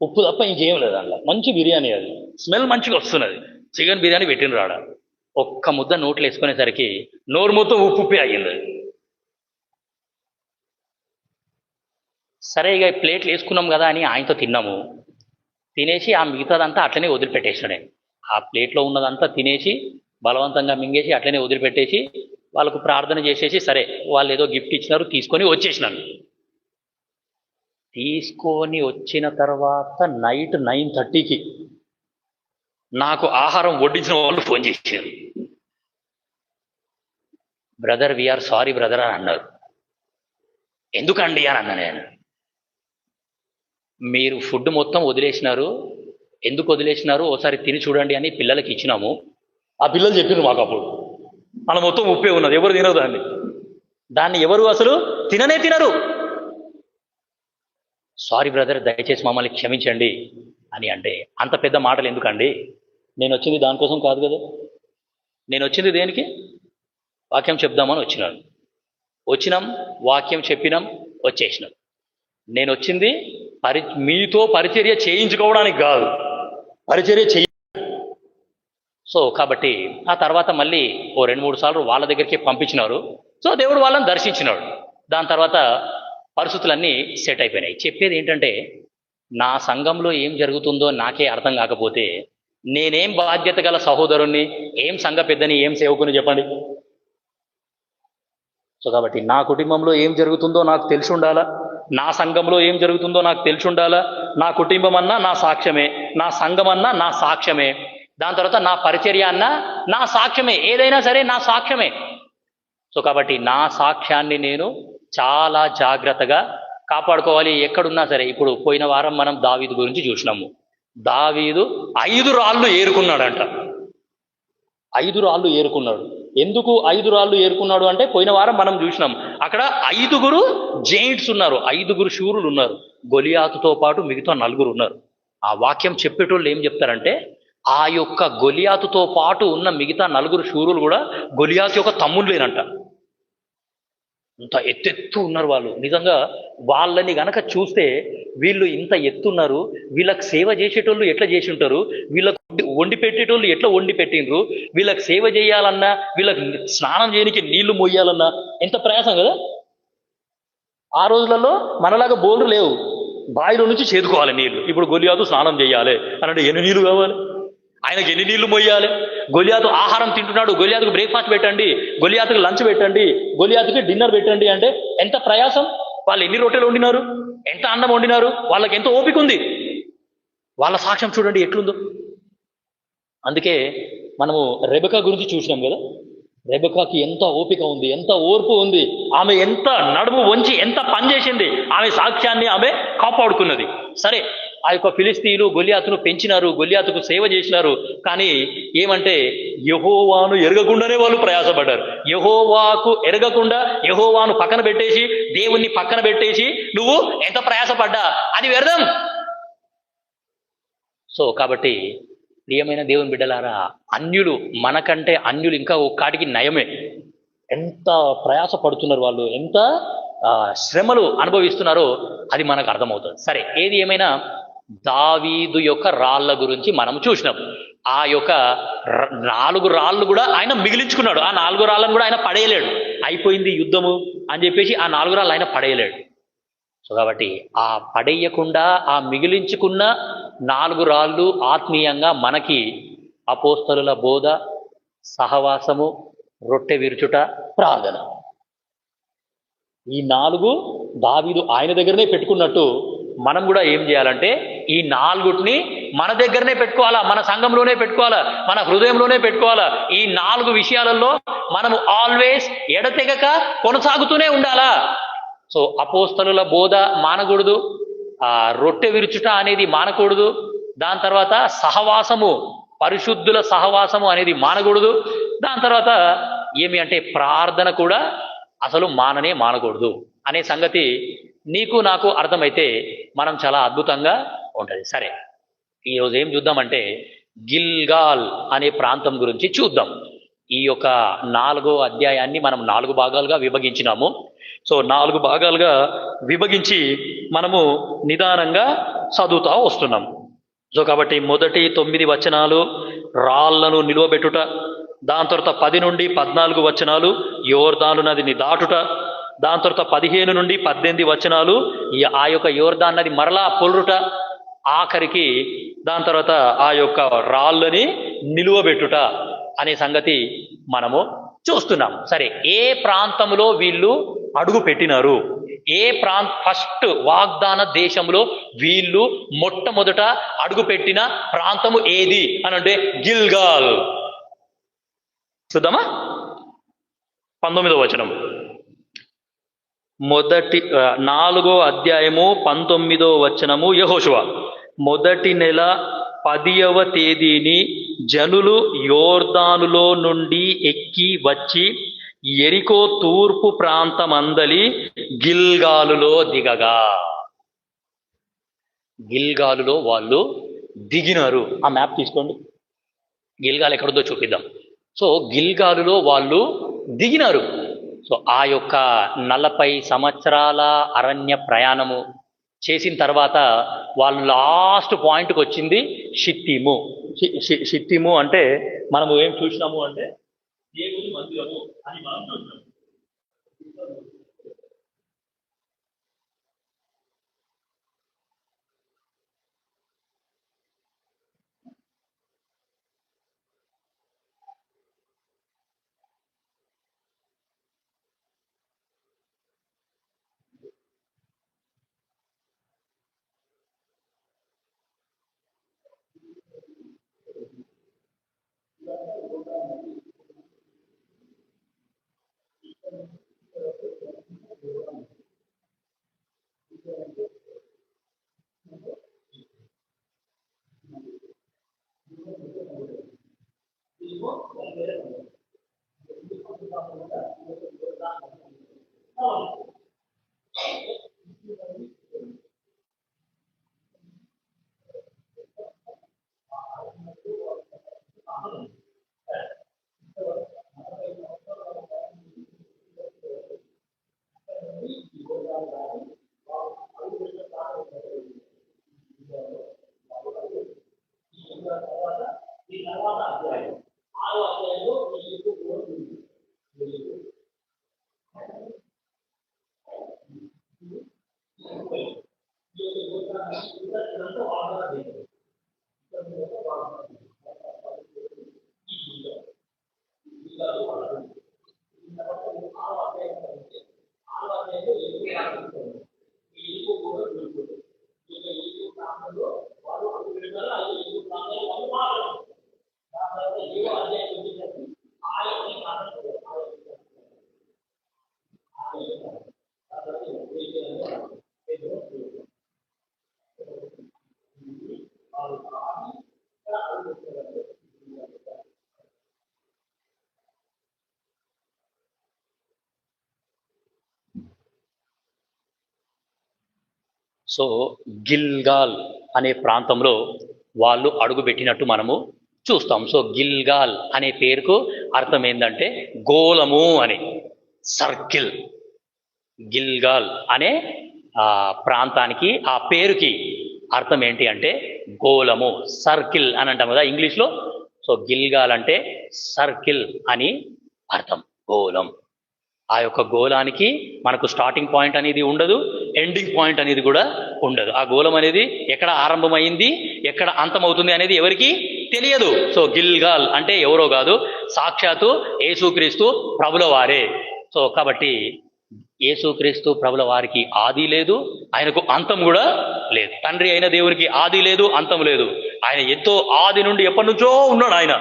ఉప్పు తప్ప ఇంకేం లేదు అందులో. మంచి బిర్యానీ, అది స్మెల్ మంచిగా వస్తున్నది, చికెన్ బిర్యానీ పెట్టిన రాడ. ఒక్క ముద్ద నోట్లు వేసుకునేసరికి నోరు మొత్తం ఉప్పే అయ్యింది. సరే ఇక ప్లేట్లు వేసుకున్నాం కదా అని ఆయనతో తిన్నాము. తినేసి ఆ మిగతాదంతా అట్లనే వదిలిపెట్టేసినాడే. ఆ ప్లేట్లో ఉన్నదంతా తినేసి బలవంతంగా మింగేసి అట్లనే వదిలిపెట్టేసి వాళ్ళకు ప్రార్థన చేసేసి, సరే వాళ్ళు ఏదో గిఫ్ట్ ఇచ్చినారు తీసుకొని వచ్చేసినాను. తీసుకొని వచ్చిన తర్వాత నైట్ 9:30కి నాకు ఆహారం వడ్డించిన వాళ్ళు ఫోన్ చేశారు. బ్రదర్ వీఆర్ సారీ బ్రదర్ అని అన్నారు. ఎందుకండి అని అన్నా నేను. మీరు ఫుడ్ మొత్తం వదిలేసినారు, ఎందుకు వదిలేసినారు ఒకసారి తిని చూడండి అని పిల్లలకి ఇచ్చినాము. ఆ పిల్లలు చెప్పారు మాకు అప్పుడు, మన మొత్తం ఉప్పే ఉన్నది, ఎవరు తినరు దాన్ని ఎవరు అసలు తినరు. సారీ బ్రదర్ దయచేసి మమ్మల్ని క్షమించండి అని అంటే, అంత పెద్ద మాటలు ఎందుకండి? నేను వచ్చింది దానికోసం కాదు కదా. నేను వచ్చింది దేనికి? వాక్యం చెప్దామని వచ్చినాం, వాక్యం చెప్పినాం, వచ్చేసినాం. నేను వచ్చింది మీతో పరిచర్య చేయించుకోవడానికి కాదు, పరిచర్య సో కాబట్టి ఆ తర్వాత మళ్ళీ ఓ 2-3 సార్లు వాళ్ళ దగ్గరికి పంపించినారు. సో దేవుడు వాళ్ళని దర్శించినాడు. దాని తర్వాత పరిస్థితులన్నీ సెట్ అయిపోయినాయి. చెప్పేది ఏంటంటే, నా సంఘంలో ఏం జరుగుతుందో నాకే అర్థం కాకపోతే నేనేం బాధ్యత గల సహోదరుణ్ణి, ఏం సంఘ పెద్దని, ఏం సేవకుని చెప్పండి. సో కాబట్టి నా కుటుంబంలో ఏం జరుగుతుందో నాకు తెలిసి ఉండాలా, నా సంఘంలో ఏం జరుగుతుందో నాకు తెలిసి ఉండాలా. నా కుటుంబం అన్నా నా సాక్ష్యమే, నా సంఘం అన్నా నా సాక్ష్యమే, దాని తర్వాత నా పరిచర్య అన్నా నా సాక్ష్యమే, ఏదైనా సరే నా సాక్ష్యమే. సో కాబట్టి నా సాక్ష్యాన్ని నేను చాలా జాగ్రత్తగా కాపాడుకోవాలి ఎక్కడున్నా సరే. ఇప్పుడు పోయిన వారం మనం దావీదు గురించి చూసినాము. దావీదు 5 రాళ్ళు ఏరుకున్నాడంట. 5 రాళ్ళు ఏరుకున్నాడు. ఎందుకు 5 రాళ్ళు ఏరుకున్నాడు అంటే, పోయిన వారం మనం చూసినాం అక్కడ 5 జెయింట్స్ ఉన్నారు, 5 శూరులు ఉన్నారు. గొలియాతుతో పాటు మిగతా 4 ఉన్నారు. ఆ వాక్యం చెప్పేటోళ్ళు ఏం చెప్తారంటే, ఆ యొక్క గొలియాతుతో పాటు ఉన్న మిగతా 4 శూరులు కూడా గొలియాతు యొక్క తమ్ముళ్ళేనంట. ఇంత ఎత్తెత్తు ఉన్నారు వాళ్ళు. నిజంగా వాళ్ళని గనక చూస్తే, వీళ్ళు ఇంత ఎత్తున్నారు, వీళ్ళకి సేవ చేసేటోళ్ళు ఎట్లా చేసి ఉంటారు, వీళ్ళకి వండి పెట్టేటోళ్ళు ఎట్లా వండి పెట్టిండ్రు, వీళ్ళకి సేవ చేయాలన్నా, వీళ్ళకి స్నానం చేయడానికి నీళ్లు మోయాలన్నా ఎంత ప్రయాసం కదా. ఆ రోజులలో మనలాగా బోర్లు లేవు, బావిలో నుంచి చేదుకోవాలి నీళ్లు. ఇప్పుడు గొలియాతు స్నానం చేయాలి అని అంటే ఎన్ని నీళ్లు కావాలి, ఆయనకి ఎన్ని నీళ్లు మొయ్యాలి. గొలియాతు ఆహారం తింటున్నాడు, గొలియాతుకు బ్రేక్ఫాస్ట్ పెట్టండి, గొలియాతుకు లంచ్ పెట్టండి, గొలియాతుకి డిన్నర్ పెట్టండి అంటే ఎంత ప్రయాసం. వాళ్ళు ఎన్ని రొట్టెలు వండినారు, ఎంత అన్నం వండినారు, వాళ్ళకి ఎంత ఓపిక ఉంది. వాళ్ళ సాక్ష్యం చూడండి ఎట్లుందో. అందుకే మనము రెబెకా గురించి చూసినాం కదా. రెబెకాకి ఎంత ఓపిక ఉంది, ఎంత ఓర్పు ఉంది, ఆమె ఎంత నడుము వంచి ఎంత పని చేసింది, ఆమె సాక్ష్యాన్ని ఆమె కాపాడుకున్నది. సరే, ఆ యొక్క ఫిలిస్తీయులు గొలియాతును పెంచినారు, గొలియాతుకు సేవ చేసినారు, కానీ ఏమంటే యెహోవాను ఎరగకుండానే వాళ్ళు ప్రయాసపడ్డారు. యెహోవాకు ఎరగకుండా యెహోవాను పక్కన పెట్టేసి, దేవుణ్ణి పక్కన పెట్టేసి నువ్వు ఎంత ప్రయాసపడ్డా అది వ్యర్థం. సో కాబట్టి ప్రియమైన దేవుని బిడ్డలారా, అన్యులు మనకంటే అన్యులు ఇంకా ఒక్కాటికి నయమే. ఎంత ప్రయాస పడుతున్నారు వాళ్ళు, ఎంత శ్రమలు అనుభవిస్తున్నారో అది మనకు అర్థమవుతుంది. సరే, ఏది ఏమైనా దావీదు యొక్క రాళ్ళ గురించి మనం చూసినాం. ఆ యొక్క 4 రాళ్ళు కూడా ఆయన మిగిలించుకున్నాడు. ఆ 4 రాళ్ళను కూడా ఆయన పడేయలేడు. అయిపోయింది యుద్ధము అని చెప్పేసి ఆ 4 రాళ్ళు ఆయన పడేయలేడు. సో కాబట్టి ఆ పడేయకుండా ఆ మిగిలించుకున్న 4 రాళ్ళు ఆత్మీయంగా మనకి అపోస్తలుల బోధ, సహవాసము, రొట్టె విరుచుట, ప్రార్థన. ఈ 4 దావీదు ఆయన దగ్గరనే పెట్టుకున్నట్టు మనం కూడా ఏం చేయాలంటే ఈ 4ని మన దగ్గరనే పెట్టుకోవాలా, మన సంఘంలోనే పెట్టుకోవాలా, మన హృదయంలోనే పెట్టుకోవాలా. ఈ 4 విషయాలలో మనము ఆల్వేస్ ఎడతెగక కొనసాగుతూనే ఉండాలా. సో అపోస్తలుల బోధ మానకూడదు, రొట్టె విరుచుట అనేది మానకూడదు, దాని తర్వాత సహవాసము, పరిశుద్ధుల సహవాసము అనేది మానకూడదు, దాని తర్వాత ఏమి అంటే ప్రార్థన కూడా అసలు మానకూడదు అనే సంగతి నీకు నాకు అర్థమైతే మనం చాలా అద్భుతంగా ఉంటుంది. సరే, ఈరోజు ఏం చూద్దామంటే గిల్గాల్ అనే ప్రాంతం గురించి చూద్దాం. ఈ యొక్క 4వ అధ్యాయాన్ని మనం 4 భాగాలుగా విభజించినాము. సో 4 భాగాలుగా విభజించి మనము నిదానంగా చదువుతా వస్తున్నాం. సో కాబట్టి మొదటి 9 వచనాలు రాళ్లను నిలువబెట్టుట, దాని తర్వాత 10 నుండి 14 వచనాలు యోర్దాను నదిని దాటుట, దాని తర్వాత 15 నుండి 18 వచనాలు ఆ యొక్క యోర్దాను నది మరలా పొల్లుట, ఆఖరికి దాని తర్వాత ఆ యొక్క రాళ్ళని నిలువబెట్టుట అనే సంగతి మనము చూస్తున్నాం. సరే, ఏ ప్రాంతంలో వీళ్ళు అడుగు పెట్టినారు, ఫస్ట్ వాగ్దాన దేశంలో వీళ్ళు మొట్టమొదట అడుగుపెట్టిన ప్రాంతము ఏది అని అంటే గిల్గాల్. చూద్దామా 19వ వచనం, 4వ అధ్యాయము 19వ వచనము. యెహోషువ, మొదటి నెల 10వ తేదీని జనులు యోర్దానులో నుండి ఎక్కి వచ్చి యెరికో తూర్పు ప్రాంతమందలి గిల్గాలులో దిగగా. గిల్గాలులో వాళ్ళు దిగినారు. ఆ మ్యాప్ తీసుకోండి, గిల్గాల్ ఎక్కడుందో చూపిద్దాం. సో గిల్గాలులో వాళ్ళు దిగినారు. సో ఆ యొక్క 40 సంవత్సరాల అరణ్య ప్రయాణము చేసిన తర్వాత వాళ్ళు లాస్ట్ పాయింట్కి వచ్చింది షిత్తీము. షిత్తీము అంటే మనము ఏం చూసినాము అంటే దేవుని మందిరము అని మనం చూసినాము. సో గిల్గాల్ అనే ప్రాంతంలో వాళ్ళు అడుగుపెట్టినట్టు మనము చూస్తాం. సో గిల్గాల్ అనే పేరుకు అర్థం ఏంటంటే గోళము అని, సర్కిల్. గిల్గాల్ అనే ప్రాంతానికి, ఆ పేరుకి అర్థం ఏంటి అంటే గోళము, సర్కిల్ అని అంటాం కదా ఇంగ్లీష్లో. సో గిల్గాల్ అంటే సర్కిల్ అని అర్థం, గోళం. ఆ యొక్క గోళానికి మనకు స్టార్టింగ్ పాయింట్ అనేది ఉండదు, ఎండింగ్ పాయింట్ అనేది కూడా ఉండదు. ఆ గోళం అనేది ఎక్కడ ఆరంభమైంది, ఎక్కడ అంతమవుతుంది అనేది ఎవరికి తెలియదు. సో గిల్గాల్ అంటే ఎవరో కాదు, సాక్షాత్తు యేసుక్రీస్తు ప్రభుల వారే. సో కాబట్టి యేసుక్రీస్తు ప్రభుల వారికి ఆది లేదు, ఆయనకు అంతం కూడా లేదు. తండ్రి అయిన దేవునికి ఆది లేదు, అంతం లేదు. ఆయన ఎంతో ఆది నుండి ఎప్పటి నుంచో ఉన్నాడు ఆయన.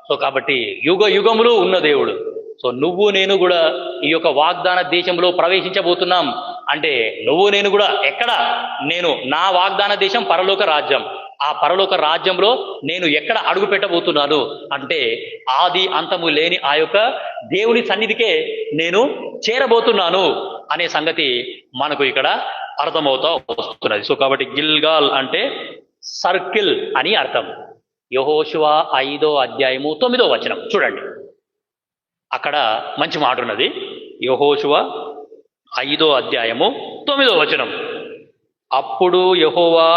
సో కాబట్టి యుగ యుగములు ఉన్న దేవుడు. సో నువ్వు నేను కూడా ఈ యొక్క వాగ్దాన దేశంలో ప్రవేశించబోతున్నాం అంటే నువ్వు నేను కూడా ఎక్కడ, నేను నా వాగ్దాన దేశం పరలోక రాజ్యం. ఆ పరలోక రాజ్యంలో నేను ఎక్కడ అడుగు పెట్టబోతున్నాను అంటే ఆది అంతము లేని ఆ యొక్క దేవుని సన్నిధికే నేను చేరబోతున్నాను అనే సంగతి మనకు ఇక్కడ అర్థమవుతా వస్తున్నది. సో కాబట్టి గిల్గాల్ అంటే సర్కిల్ అని అర్థం. యెహోషువ 5వ అధ్యాయము 9వ వచనం చూడండి, అక్కడ మంచి మాట ఉన్నది. యెహోషువ 5వ అధ్యాయము 9వ వచనం. అప్పుడు యెహోవా,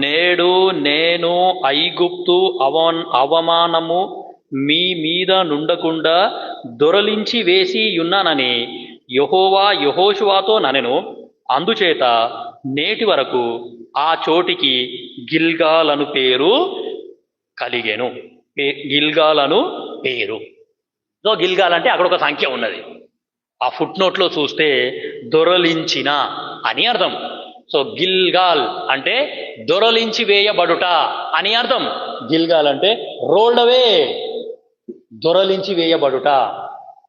నేడు నేను ఐగుప్తు అవమానము మీ మీద నుండకుండా దొరలించి వేసి ఉన్నానని యెహోవా యెహోషువతో ననెను. అందుచేత నేటి వరకు ఆ చోటికి గిల్గాల్ అను పేరు కలిగెను. గిల్గాల్ అను పేరు. సో గిల్గాల్ అంటే అక్కడ ఒక సంఖ్య ఉన్నది. ఆ ఫుట్ నోట్లో చూస్తే దొరలించిన అని అర్థం. సో గిల్గాల్ అంటే దొరలించి వేయబడుట అని అర్థం. గిల్గాల్ అంటే రోల్డ్ అవే, దొరలించి వేయబడుట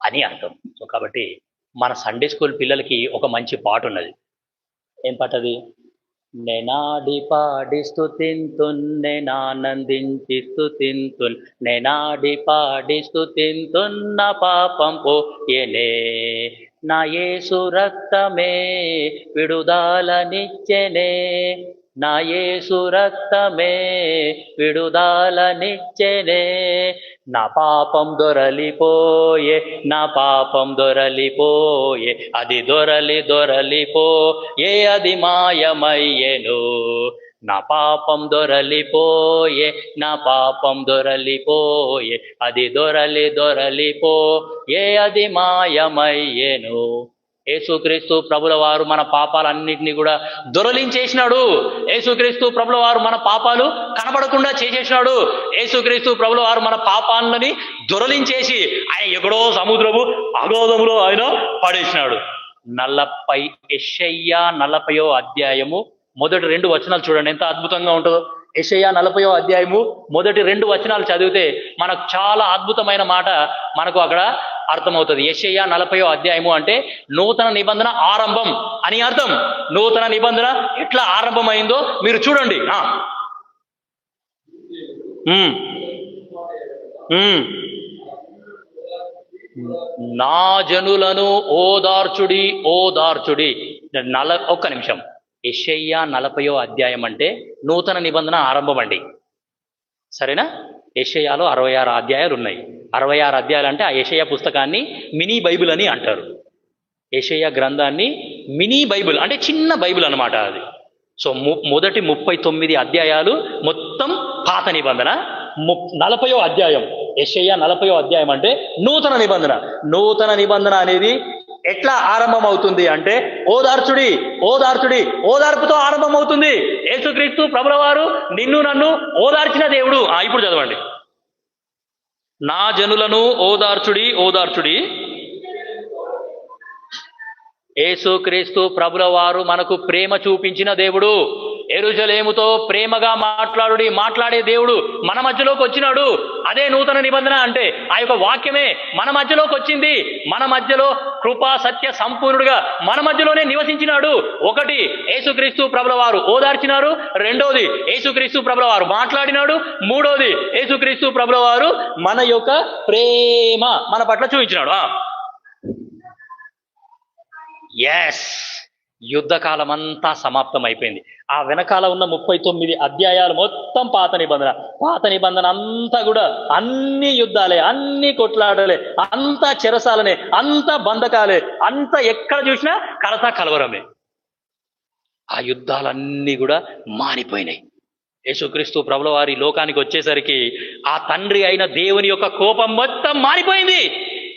అని అర్థం. సో కాబట్టి మన సండే స్కూల్ పిల్లలకి ఒక మంచి పాట ఉన్నది. ఏం పాట అది? నెనాడి పాడి స్తుతింతున్, నేనానందించి స్తుతింతున్, నెనాడి పాడి స్తుతింతున్, నా పాపం పోయెనే, నా యేసు రక్తమే విడుదలనిచ్చెనే, నా యేసు రక్తమే విడుదలనిచ్చెనే, నా పాపం దొరలిపోయే, నా పాపం దొరలిపోయే, అది దొరలిపోయే, అది మాయమయ్యెను, నా పాపం దొరలిపోయే, నా పాపం దొరలిపోయే, అది దొరలిపోయే, అది మాయమయ్యెను. యేసుక్రీస్తు ప్రభుల వారు మన పాపాలన్నింటినీ కూడా దొరలించేసినాడు. యేసుక్రీస్తు ప్రభుల వారు మన పాపాలు కనబడకుండా చేసేసినాడు. యేసుక్రీస్తు ప్రభుల వారు మన పాపాలని దొరలించేసి ఆయన ఎక్కడో సముద్రము అగోధములో ఆయన పడేసినాడు. యెషయా 40వ అధ్యాయము మొదటి 2 వచనాలు చూడండి, ఎంత అద్భుతంగా ఉంటుందో. యెషయా 40వ అధ్యాయము మొదటి 2 వచనాలు చదివితే మనకు చాలా అద్భుతమైన మాట మనకు అక్కడ అర్థమవుతుంది. యెషయా 40వ అధ్యాయము అంటే నూతన నిబంధన ఆరంభం అని అర్థం. నూతన నిబంధన ఎట్లా ఆరంభమైందో మీరు చూడండి. నా జనులను ఓదార్చుడి, ఓదార్చుడి. ఒక్క నిమిషం. యెషయా 40వ అధ్యాయం అంటే నూతన నిబంధన ఆరంభం అండి, సరేనా? యెషయాలో 66 అధ్యాయాలు ఉన్నాయి. 66 అధ్యాయాలు అంటే ఆ యెషయా పుస్తకాన్ని మినీ బైబిల్ అని అంటారు. యెషయా గ్రంథాన్ని మినీ బైబిల్ అంటే చిన్న బైబిల్ అనమాట అది. సో మొదటి 39 అధ్యాయాలు మొత్తం పాత నిబంధన. 40వ అధ్యాయం యెషయా 40వ అధ్యాయం అంటే నూతన నిబంధన. నూతన నిబంధన అనేది ఎట్లా ఆరంభం అవుతుంది అంటే ఓదార్చుడి, ఓదార్చుడి, ఓదార్పుతో ఆరంభం అవుతుంది. యేసుక్రీస్తు ప్రభుల వారు నిన్ను నన్ను ఓదార్చిన దేవుడు. ఇప్పుడు చదవండి. నా జనులను ఓదార్చుడి, ఓదార్చుడి. యేసుక్రీస్తు ప్రభుల వారు మనకు ప్రేమ చూపించిన దేవుడు. యెరూషలేముతో ప్రేమగా మాట్లాడే దేవుడు మన మధ్యలోకి వచ్చినాడు. అదే నూతన నిబంధన అంటే ఆ యొక్క వాక్యమే మన మధ్యలోకి వచ్చింది. మన మధ్యలో కృపా సత్య సంపూర్ణుడుగా మన మధ్యలోనే నివసించినాడు. ఒకటి, యేసుక్రీస్తు ప్రభుల వారు ఓదార్చినారు. రెండోది, యేసుక్రీస్తు ప్రభుల వారు మాట్లాడినాడు. మూడోది, యేసుక్రీస్తు ప్రభుల వారు మన యొక్క ప్రేమ మన పట్ల చూపించినాడు. ఎస్, యుద్ధకాలం అంతా సమాప్తం అయిపోయింది. ఆ వెనకాల ఉన్న 39 అధ్యాయాలు మొత్తం పాత నిబంధన. పాత నిబంధన అంతా కూడా అన్ని యుద్ధాలే, అన్ని కొట్లాడలే, అంతా చెరసాలనే, అంతా బంధకాలే, అంతా ఎక్కడ చూసినా కలవరమే. ఆ యుద్ధాలన్నీ కూడా మానిపోయినాయి. యేసుక్రీస్తు ప్రభుల వారి లోకానికి వచ్చేసరికి ఆ తండ్రి అయిన దేవుని యొక్క కోపం మొత్తం మారిపోయింది.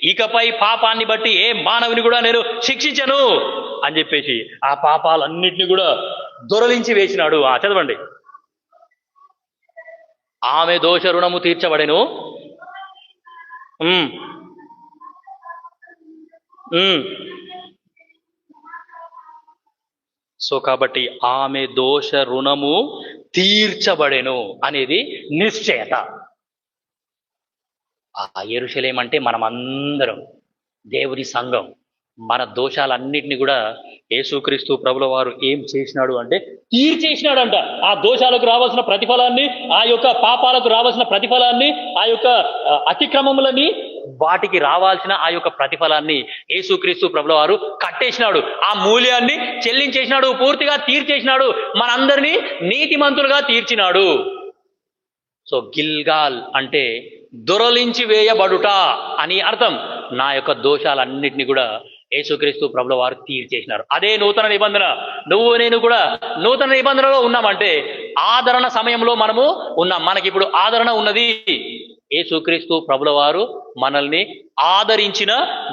ఇకపై పాపాన్ని బట్టి ఏ మానవుని కూడా నేను శిక్షించను అని చెప్పేసి ఆ పాపాలన్నింటినీ కూడా దొరలించి వేసినాడు. చదవండి. ఆమె దోష రుణము తీర్చబడెను. సో కాబట్టి ఆమె దోష రుణము తీర్చబడెను అనేది నిశ్చయత. ఆ యెరూషలేం అంటే మనమందరం, దేవుని సంఘం. మన దోషాలన్నిటిని కూడా యేసుక్రీస్తు ప్రభుల వారు ఏం చేసినాడు అంటే తీర్చేసినాడంట. ఆ దోషాలకు రావాల్సిన ప్రతిఫలాన్ని, ఆ యొక్క పాపాలకు రావాల్సిన ప్రతిఫలాన్ని, ఆ యొక్క అతిక్రమములని, వాటికి రావాల్సిన ఆ యొక్క ప్రతిఫలాన్ని యేసుక్రీస్తు ప్రభుల వారు కట్టేసినాడు. ఆ మూల్యాన్ని చెల్లించేసినాడు, పూర్తిగా తీర్చేసినాడు, మనందరినీ నీతిమంతులుగా తీర్చినాడు. సో గిల్గాల్ అంటే దొరలించి వేయబడుట అని అర్థం. నా యొక్క దోషాలన్నింటినీ కూడా యేసుక్రీస్తు ప్రభుల వారు తీర్చేసినారు. అదే నూతన నిబంధన. నువ్వు నేను కూడా నూతన నిబంధనలో ఉన్నామంటే ఆదరణ సమయంలో మనము ఉన్నాం. మనకి ఇప్పుడు ఆదరణ ఉన్నది. యేసుక్రీస్తు ప్రభుల వారు మనల్ని ఆదరించిన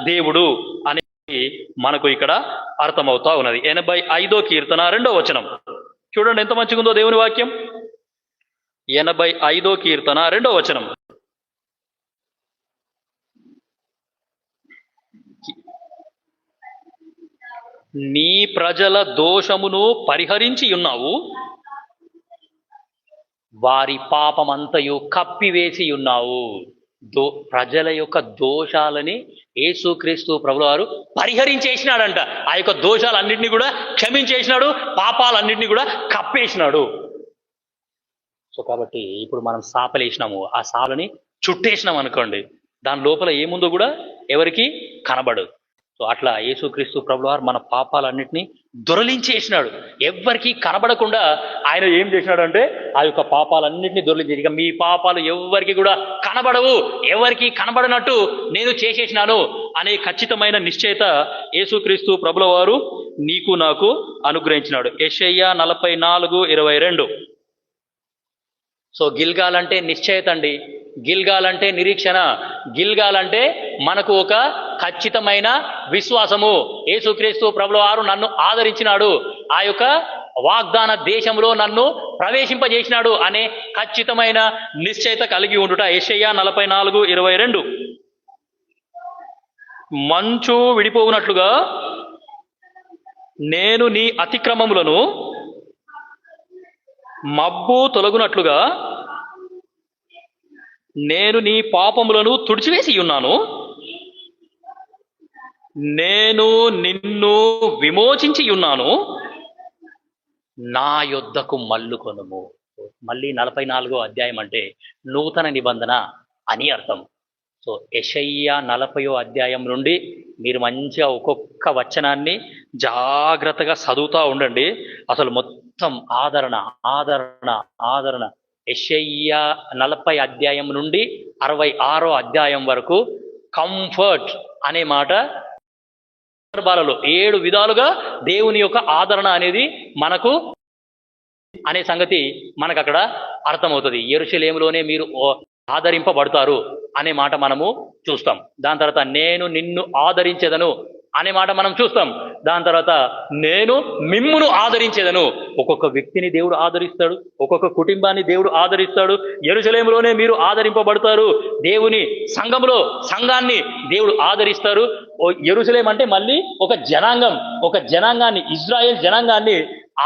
దేవుడు అనేది మనకు ఇక్కడ అర్థమవుతా ఉన్నది. 85వ కీర్తన 2వ వచనం చూడండి, ఎంత మంచిగా ఉందో దేవుని వాక్యం. 85వ కీర్తన 2వ వచనం. నీ ప్రజల దోషమును పరిహరించి ఉన్నావు, వారి పాపమంతయు కప్పివేసి ఉన్నావు. ప్రజల యొక్క దోషాలని యేసుక్రీస్తు ప్రభువారు పరిహరించేసినాడంట. ఆ యొక్క దోషాలన్నింటినీ కూడా క్షమించేసినాడు, పాపాలన్నింటినీ కూడా కప్పేసినాడు. సో కాబట్టి ఇప్పుడు మనం సాపలేసినాము, ఆ సాపలని చుట్టేసినాం అనుకోండి, దాని లోపల ఏముందో కూడా ఎవరికి కనబడదు. సో అట్లా యేసుక్రీస్తు ప్రభువారు మన పాపాలన్నింటినీ దొరలించేసినాడు. ఎవ్వరికి కనబడకుండా ఆయన ఏం చేసినాడు అంటే ఆ యొక్క పాపాలన్నింటినీ దొరలించేసి, ఇక మీ పాపాలు ఎవరికి కూడా కనబడవు, ఎవరికి కనబడనట్టు నేను చేసేసినాను అనే ఖచ్చితమైన నిశ్చయత యేసుక్రీస్తు ప్రభుల వారు నీకు నాకు అనుగ్రహించినాడు. యెషయా 44:22. సో గిల్గాల్ అంటే నిశ్చయత అండి, గిల్గాల్ అంటే నిరీక్షణ, గిల్గాల్ అంటే మనకు ఒక ఖచ్చితమైన విశ్వాసము. యేసుక్రీస్తు ప్రభుల వారు నన్ను ఆదరించినాడు, ఆ యొక్క వాగ్దాన దేశంలో నన్ను ప్రవేశింపజేసినాడు అనే ఖచ్చితమైన నిశ్చయత కలిగి ఉండుట. యెషయా 44:22. మంచు విడిపోవునట్లుగా నేను నీ అతిక్రమములను, మబ్బు తొలగునట్లుగా నేను నీ పాపములను తుడిచివేసి ఉన్నాను, నేను నిన్ను విమోచించి ఉన్నాను, నా యొద్దకు మల్లుకొనుము. మళ్ళీ 44వ అధ్యాయం అంటే నూతన నిబంధన అని అర్థం. సో యెషయా 40వ అధ్యాయం నుండి మీరు మంచిగా ఒక్కొక్క వచనాన్ని జాగ్రత్తగా చదువుతూ ఉండండి. అసలు మొత్తం ఆదరణ ఆదరణ ఆదరణ. యెషయా 40 అధ్యాయం నుండి 66వ అధ్యాయం వరకు కంఫర్ట్ అనే మాట సందర్భాలలో 7 విధాలుగా దేవుని యొక్క ఆదరణ అనేది మనకు అనే సంగతి మనకు అక్కడ అర్థమవుతుంది. యెరూషలేములోనే మీరు ఆదరింపబడతారు అనే మాట మనము చూస్తాం. దాని తర్వాత నేను నిన్ను ఆదరించేదను అనే మాట మనం చూస్తాం. దాని తర్వాత నేను మిమ్మును ఆదరించేదను. ఒక్కొక్క వ్యక్తిని దేవుడు ఆదరిస్తాడు, ఒక్కొక్క కుటుంబాన్ని దేవుడు ఆదరిస్తాడు. యెరూషలేములోనే మీరు ఆదరింపబడతారు. దేవుని సంఘాన్ని దేవుడు ఆదరిస్తారు. యెరూషలేం అంటే మళ్ళీ ఒక జనాంగాన్ని, ఇజ్రాయెల్ జనాంగాన్ని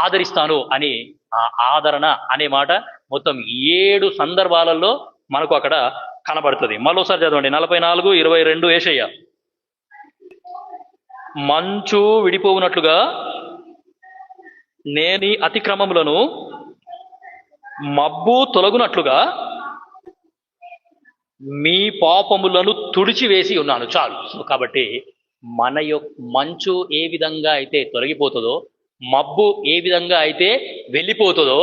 ఆదరిస్తాను అని ఆ ఆదరణ అనే మాట మొత్తం 7 సందర్భాలలో మనకు అక్కడ కనబడుతుంది. మరోసారి చదవండి 44:22 యెషయా. మంచు విడిపోవునట్లుగా నేను అతిక్రమములను, మబ్బు తొలగునట్లుగా మీ పాపములను తుడిచివేసి ఉన్నాను. చాలు. సో కాబట్టి మన మంచు ఏ విధంగా అయితే తొలగిపోతుందో, మబ్బు ఏ విధంగా అయితే వెళ్ళిపోతుందో,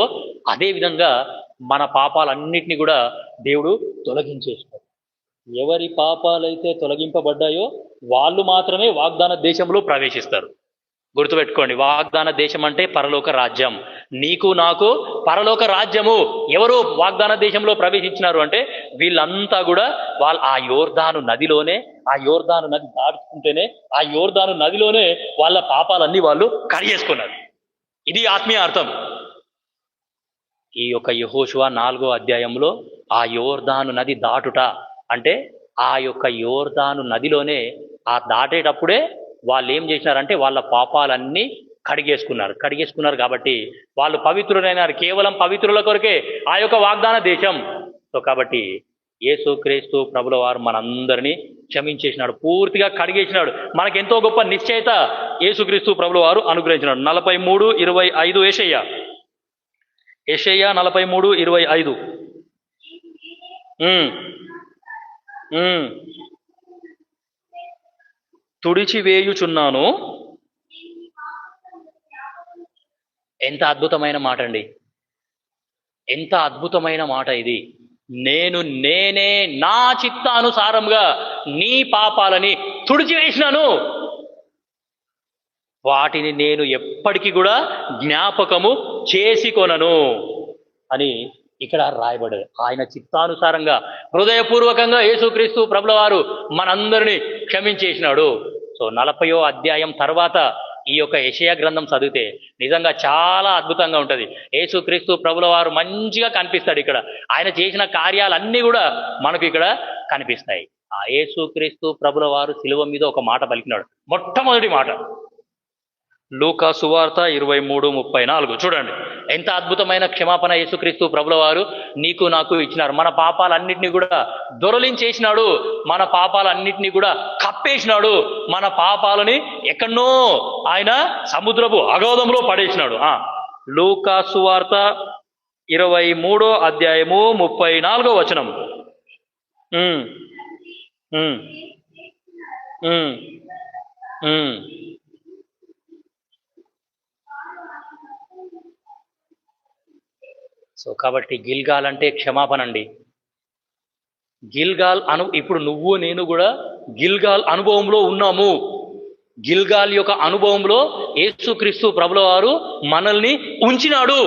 అదే విధంగా మన పాపాలన్నిటినీ కూడా దేవుడు తొలగించేస్తాడు. ఎవరి పాపాలైతే తొలగింపబడ్డాయో వాళ్ళు మాత్రమే వాగ్దాన దేశంలో ప్రవేశిస్తారు. గుర్తుపెట్టుకోండి, వాగ్దాన దేశం అంటే పరలోక రాజ్యం. నీకు నాకు పరలోక రాజ్యము. ఎవరు వాగ్దాన దేశంలో ప్రవేశించినారు అంటే వీళ్ళంతా కూడా వాళ్ళు ఆ యోర్దాను నదిలోనే, ఆ యోర్దాను నది దాటుకుంటేనే ఆ యోర్దాను నదిలోనే వాళ్ళ పాపాలన్నీ వాళ్ళు కడిగేసుకున్నారు. ఇది ఆత్మీయ అర్థం. ఈ యొక్క యెహోషువ 4వ అధ్యాయంలో ఆ యోర్దాను నది దాటుట అంటే ఆ యొక్క యోర్దాను నదిలోనే ఆ దాటేటప్పుడే వాళ్ళు ఏం చేసినారంటే వాళ్ళ పాపాలన్నీ కడిగేసుకున్నారు కాబట్టి వాళ్ళు పవిత్రులైనారు. కేవలం పవిత్రుల కొరకే ఆ యొక్క వాగ్దాన దేశం. సో కాబట్టి యేసుక్రీస్తు ప్రభుల వారు మనందరినీ క్షమించేసినాడు, పూర్తిగా కడిగేసినాడు. మనకెంతో గొప్ప నిశ్చయత యేసుక్రీస్తు ప్రభుల వారు అనుగ్రహించినాడు. 43:25 యెషయా 43:25. తుడిచివేయుచున్నాను. ఎంత అద్భుతమైన మాట అండి, ఎంత అద్భుతమైన మాట ఇది. నేనే నా చిత్తానుసారంగా నీ పాపాలని తుడిచివేసినాను, వాటిని నేను ఎప్పటికీ కూడా జ్ఞాపకము చేసుకొనను అని ఇక్కడ రాయబడ్డది. ఆయన చిత్తానుసారంగా హృదయపూర్వకంగా యేసుక్రీస్తు ప్రభుల వారు మనందరినీ క్షమించేసినాడు. సో 40వ అధ్యాయం తర్వాత ఈ యొక్క యెషయా గ్రంథం చదివితే నిజంగా చాలా అద్భుతంగా ఉంటుంది. యేసుక్రీస్తు ప్రభుల వారు మంచిగా కనిపిస్తాడు. ఇక్కడ ఆయన చేసిన కార్యాలన్నీ కూడా మనకు ఇక్కడ కనిపిస్తాయి. ఆ యేసుక్రీస్తు ప్రభుల వారు శిలువ మీద ఒక మాట పలికినాడు. మొట్టమొదటి మాట, లూకా సువార్త 23:34 చూడండి. ఎంత అద్భుతమైన క్షమాపణ యేసుక్రీస్తు ప్రభుల వారు నీకు నాకు ఇచ్చినారు. మన పాపాలన్నింటినీ కూడా దొరలించేసినాడు, మన పాపాలన్నింటినీ కూడా కప్పేసినాడు, మన పాపాలని ఎక్కడనో ఆయన సముద్రపు అగాధంలో పడేసినాడు. లూకా సువార్త 23:34 ఉమ్, ఉమ్, ఉమ్, ఉమ్. సో కాబట్టి గిల్గాల్ అంటే క్షమాపణ అండి. గిల్గాల్ ఇప్పుడు నువ్వు నేను కూడా గిల్గాల్ అనుభవంలో ఉన్నాము. గిల్గాల్ యొక్క అనుభవంలో యేసుక్రీస్తు ప్రభుల వారు మనల్ని ఉంచినాడు.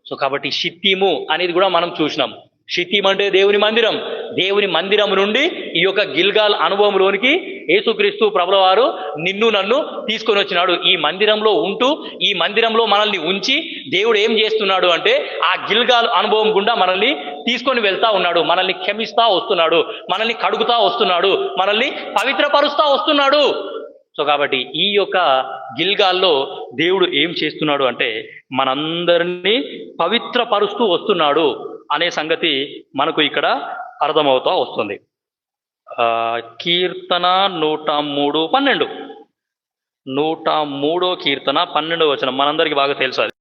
సో కాబట్టి షిత్తీము అనేది కూడా మనం చూసినాం. షిత్తీం అంటే దేవుని మందిరం. దేవుని మందిరం నుండి ఈ యొక్క గిల్గాల్ అనుభవంలోనికి యేసుక్రీస్తు ప్రభుల వారు నిన్ను నన్ను తీసుకొని వచ్చినాడు. ఈ మందిరంలో ఉంటూ ఈ మందిరంలో మనల్ని ఉంచి దేవుడు ఏం చేస్తున్నాడు అంటే ఆ గిల్గాల్ అనుభవం గుండా మనల్ని తీసుకొని వెళ్తా ఉన్నాడు. మనల్ని క్షమిస్తా వస్తున్నాడు, మనల్ని కడుగుతా వస్తున్నాడు, మనల్ని పవిత్రపరుస్తా వస్తున్నాడు. సో కాబట్టి ఈ యొక్క గిల్గాల్లో దేవుడు ఏం చేస్తున్నాడు అంటే మనందరినీ పవిత్రపరుస్తూ వస్తున్నాడు అనే సంగతి మనకు ఇక్కడ అర్థమవుతా వస్తుంది. కీర్తన 103:12, 103 కీర్తన 12 మనందరికి బాగా తెలుసు. అది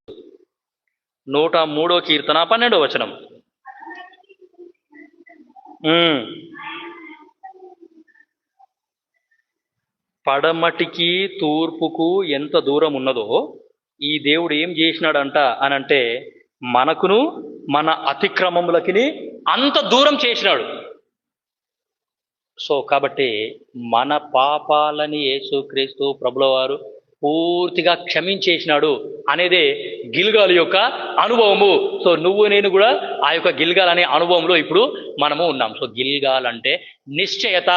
103 కీర్తన 12. పడమటికి తూర్పుకు ఎంత దూరం ఉన్నదో ఈ దేవుడు ఏం చేసినాడంట అనంటే మనకును మన అతిక్రమములకి అంత దూరం చేసినాడు. సో కాబట్టి మన పాపాలని యేసుక్రీస్తు ప్రభుల వారు పూర్తిగా క్షమించేసినాడు అనేదే గిల్గాల్ యొక్క అనుభవము. సో నువ్వు నేను కూడా ఆ యొక్క గిల్గాల్ అనే అనుభవంలో ఇప్పుడు మనము ఉన్నాం. సో గిల్గాల్ అంటే నిశ్చయత,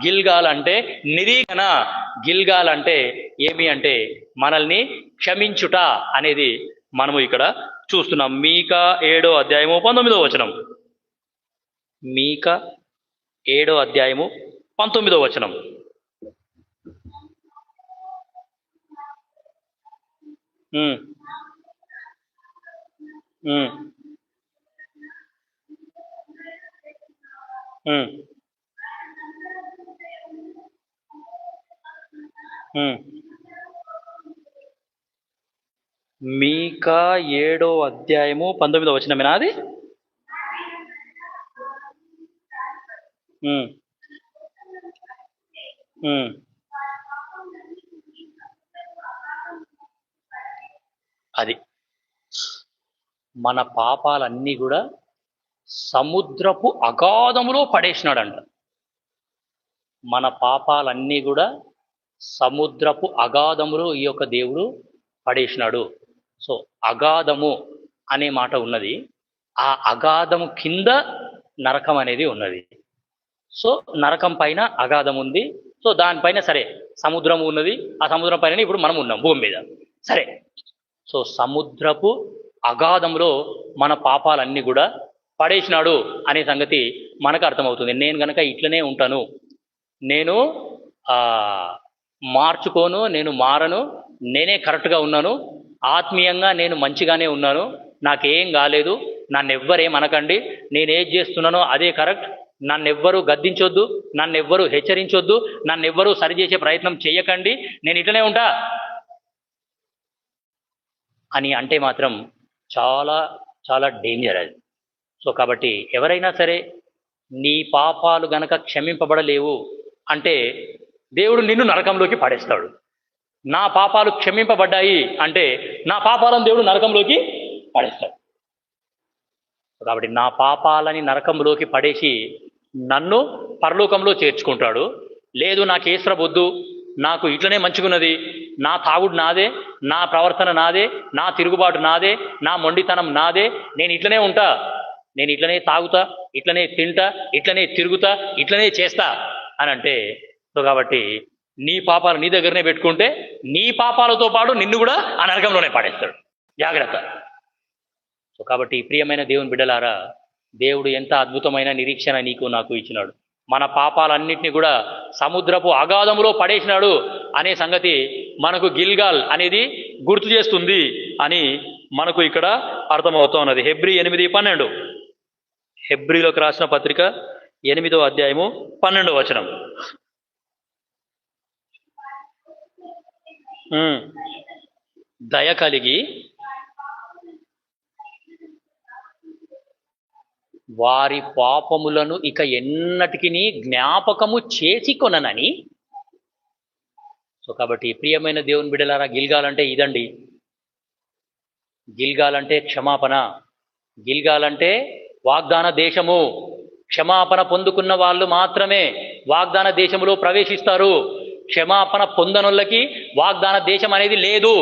గిల్గాల్ అంటే నిరీక్షణ, గిల్గాల్ అంటే ఏమి అంటే మనల్ని క్షమించుట అనేది మనము ఇక్కడ చూస్తున్నాం. మీకా 7:19. మీకా 7:19. మీకా 7:19 అది. అది మన పాపాలన్నీ కూడా సముద్రపు అగాధములో పడేసినాడంట. మన పాపాలన్నీ కూడా సముద్రపు అగాధములో ఈ యొక్క దేవుడు పడేసినాడు. సో అగాధము అనే మాట ఉన్నది. ఆ అగాధము కింద నరకం అనేది ఉన్నది. సో నరకం పైన అగాధం ఉంది. సో దానిపైన సరే సముద్రం ఉన్నది. ఆ సముద్రం పైన ఇప్పుడు మనం ఉన్నాం భూమి మీద. సరే, సో సముద్రపు అగాధంలో మన పాపాలన్నీ కూడా పడేసినాడు అనే సంగతి మనకు అర్థమవుతుంది. నేను గనక ఇట్లనే ఉంటాను, నేను మార్చుకోను, నేను మారను, నేనే కరెక్ట్గా ఉన్నాను, ఆత్మీయంగా నేను మంచిగానే ఉన్నాను, నాకేం కాలేదు, నన్నెవ్వరేం అనకండి, నేనేం చేస్తున్నానో అదే కరెక్ట్, నన్నెవ్వరూ గద్దించొద్దు, నన్నెవ్వరూ హెచ్చరించొద్దు, నన్నెవ్వరూ సరిచేసే ప్రయత్నం చేయకండి, నేను ఇట్లనే ఉంటా అని అంటే మాత్రం చాలా చాలా డేంజర్ అది. సో కాబట్టి ఎవరైనా సరే నీ పాపాలు గనక క్షమింపబడలేవు అంటే దేవుడు నిన్ను నరకంలోకి పడేస్తాడు. నా పాపాలు క్షమింపబడ్డాయి అంటే నా పాపాలను దేవుడు నరకంలోకి పడేస్తాడు. కాబట్టి నా పాపాలని నరకంలోకి పడేసి నన్ను పరలోకంలో చేర్చుకుంటాడు. లేదు నాకు ఏసరబొద్దు, నాకు ఇట్లనే మంచిగున్నది, నా తాగుడు నాదే, నా ప్రవర్తన నాదే, నా తిరుగుబాటు నాదే, నా మొండితనం నాదే, నేను ఇట్లనే ఉంటా, నేను ఇట్లనే తాగుతా, ఇట్లనే తింటా, ఇట్లనే తిరుగుతా, ఇట్లనే చేస్తా అని అంటే, సో కాబట్టి నీ పాపాలు నీ దగ్గరనే పెట్టుకుంటే నీ పాపాలతో పాటు నిన్ను కూడా ఆ నరకంలోనే పాడేస్తాడు. జాగ్రత్త. సో కాబట్టి ప్రియమైన దేవుని బిడ్డలారా, దేవుడు ఎంత అద్భుతమైన నిరీక్షణ నీకు నాకు ఇచ్చినాడు. మన పాపాలన్నింటినీ కూడా సముద్రపు అగాధములో పడేసినాడు. అనే సంగతి మనకు గిల్గాల్ అనేది గుర్తు చేస్తుంది అని మనకు ఇక్కడ అర్థమవుతా ఉన్నది. హెబ్రీ 8:12, హెబ్రీలోకి రాసిన పత్రిక 8వ అధ్యాయము 12వ వచనం. దయ కలిగి వారి పాపములను ఇక ఎన్నటికి జ్ఞాపకము చేసి కొననని. సో కాబట్టి ప్రియమైన దేవుని బిడ్డలారా, గిల్గాల్ అంటే ఇదండి. గిల్గాల్ అంటే క్షమాపణ, గిల్గాల్ అంటే వాగ్దాన దేశము. క్షమాపణ పొందుకున్న వాళ్ళు మాత్రమే వాగ్దాన దేశములో ప్రవేశిస్తారు. క్షమాపణ పొందనులకి వాగ్దాన దేశం అనేది లేదు.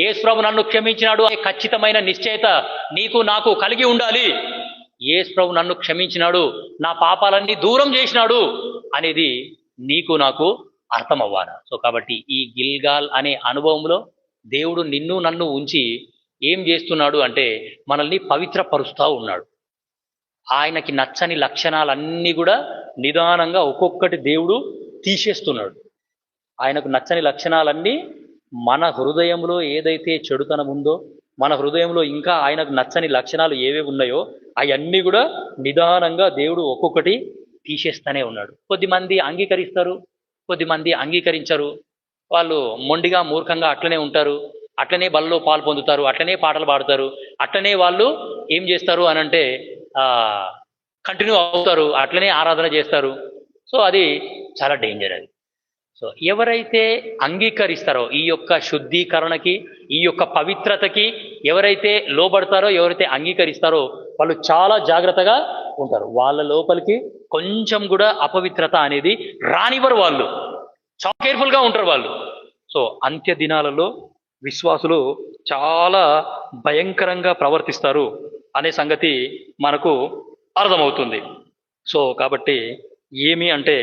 యేసు ప్రభు నన్ను క్షమించినాడు అనే ఖచ్చితమైన నిశ్చయత నీకు నాకు కలిగి ఉండాలి. యేసు ప్రభు నన్ను క్షమించినాడు, నా పాపాలన్నీ దూరం చేసినాడు అనేది నీకు నాకు అర్థం అవ్వాలి. సో కాబట్టి ఈ గిల్గాల్ అనే అనుభవంలో దేవుడు నిన్ను నన్ను ఉంచి ఏం చేస్తున్నాడు అంటే మనల్ని పవిత్రపరుస్తూ ఉన్నాడు. ఆయనకి నచ్చని లక్షణాలన్నీ కూడా నిదానంగా ఒక్కొక్కటి దేవుడు తీసేస్తున్నాడు. ఆయనకు నచ్చని లక్షణాలన్నీ మన హృదయంలో ఏదైతే చెడుతనం ఉందో, మన హృదయంలో ఇంకా ఆయనకు నచ్చని లక్షణాలు ఏవేవి ఉన్నాయో అవన్నీ కూడా నిదానంగా దేవుడు ఒక్కొక్కటి తీసేస్తూనే ఉన్నాడు. కొద్దిమంది అంగీకరిస్తారు, కొద్దిమంది అంగీకరించరు. వాళ్ళు మొండిగా మూర్ఖంగా అట్లనే ఉంటారు, అట్లనే బలలో పాలు పొందుతారు, అట్లనే పాటలు పాడుతారు, అట్లనే వాళ్ళు ఏం చేస్తారు అనంటే కంటిన్యూ అవుతారు, అట్లనే ఆరాధన చేస్తారు. సో అది చాలా డేంజర్ అది. సో ఎవరైతే అంగీకరిస్తారో ఈ యొక్క శుద్ధీకరణకి, ఈ యొక్క పవిత్రతకి ఎవరైతే లోబడతారో, ఎవరైతే అంగీకరిస్తారో వాళ్ళు చాలా జాగ్రత్తగా ఉంటారు. వాళ్ళ లోపలికి కొంచెం కూడా అపవిత్రత అనేది రానివ్వరు. వాళ్ళు చాలా కేర్ఫుల్గా ఉంటారు వాళ్ళు. సో అంత్య దినాలలో విశ్వాసులు చాలా భయంకరంగా ప్రవర్తిస్తారు అనే సంగతి మనకు అర్థమవుతుంది. సో కాబట్టి ఏమి అంటే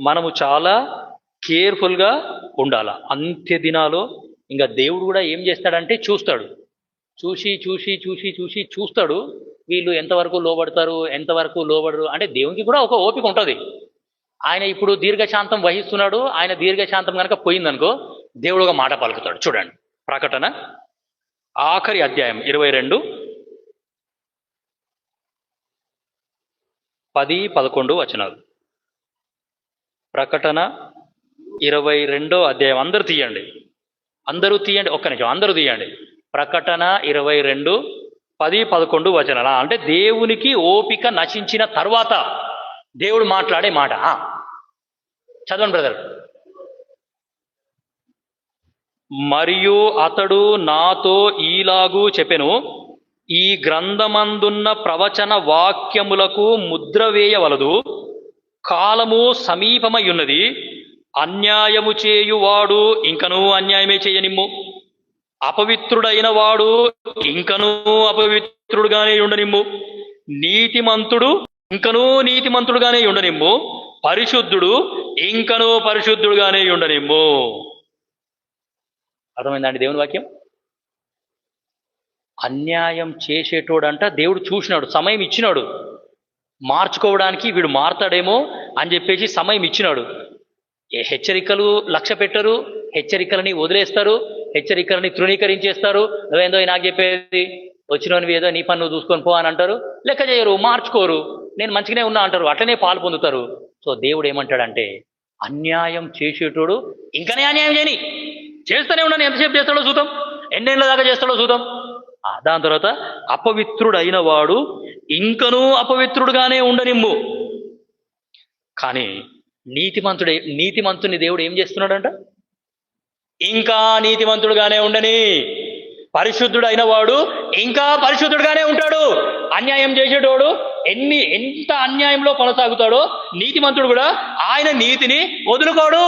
మనము చాలా కేర్ఫుల్గా ఉండాల. అంత్య దినాలు ఇంకా దేవుడు కూడా ఏం చేస్తాడంటే చూస్తాడు, చూస్తాడు వీళ్ళు ఎంతవరకు లోబడతారు, ఎంతవరకు లోబడరు. అంటే దేవునికి కూడా ఒక ఓపిక ఉంటుంది. ఆయన ఇప్పుడు దీర్ఘశాంతం వహిస్తున్నాడు, ఆయన దీర్ఘశాంతం కనుక పోయిందనుకో దేవుడు ఒక మాట పలుకుతాడు. చూడండి, ప్రకటన ఆఖరి అధ్యాయం 22, 10-11 వచనాలు. ప్రకటన 22వ అధ్యాయం. అందరూ తీయండి, ఒక్క నిమిషం, అందరూ తీయండి. ప్రకటన 22, 10-11 వచనాలు. అంటే దేవునికి ఓపిక నశించిన తర్వాత దేవుడు మాట్లాడే మాట. చదవండి బ్రదర్. మరియు అతడు నాతో ఈలాగు చెప్పెను, ఈ గ్రంథమందున్న ప్రవచన వాక్యములకు ముద్ర వేయవలదు, కాలము సమీపమయ్యున్నది, అన్యాయము చేయువాడు ఇంకనూ అన్యాయమే చేయనిమ్ము, అపవిత్రుడైన వాడు ఇంకనూ అపవిత్రుడుగానే ఉండనిమ్ము, నీతిమంతుడు ఇంకనూ నీతిమంతుడుగానే ఉండనిమ్ము, పరిశుద్ధుడు ఇంకనూ పరిశుద్ధుడుగానే ఉండనిమ్ము. అర్థమైందండి దేవుని వాక్యం? అన్యాయం చేసేటోడంట దేవుడు చూసినాడు, సమయం ఇచ్చినాడు, మార్చుకోవడానికి వీడు మారతాడేమో అని చెప్పేసి సమయం ఇచ్చినాడు. హెచ్చరికలు లక్ష్య పెట్టరు, హెచ్చరికలని వదిలేస్తారు, హెచ్చరికలని తృణీకరించేస్తారు. నువ్వేందో నాకు చెప్పేది, వచ్చినవి ఏదో నీ పని నువ్వు చూసుకొని పో అని అంటారు, లెక్క చేయరు, మార్చుకోరు, నేను మంచిగానే ఉన్నా అంటారు, అట్లనే పాలు పొందుతారు. సో దేవుడు ఏమంటాడంటే అన్యాయం చేసేటోడు ఇంకనే అన్యాయం చేయని, చేస్తూనే ఉన్నాను, ఎంతసేపు చేస్తాడో చూద్దాం, ఎన్నేళ్ళ దాకా చేస్తాడో చూద్దాం. దాని తర్వాత అపవిత్రుడైన వాడు ఇంకనూ అపవిత్రుడుగానే ఉండనిమ్ము. కానీ నీతిమంతుని దేవుడు ఏం చేస్తున్నాడంట? ఇంకా నీతిమంతుడుగానే ఉండని. పరిశుద్ధుడైన వాడు ఇంకా పరిశుద్ధుడుగానే ఉంటాడు. అన్యాయం చేసేటోడు ఎంత అన్యాయంలో కొనసాగుతాడో నీతిమంతుడు కూడా ఆయన నీతిని వదులుకోడు.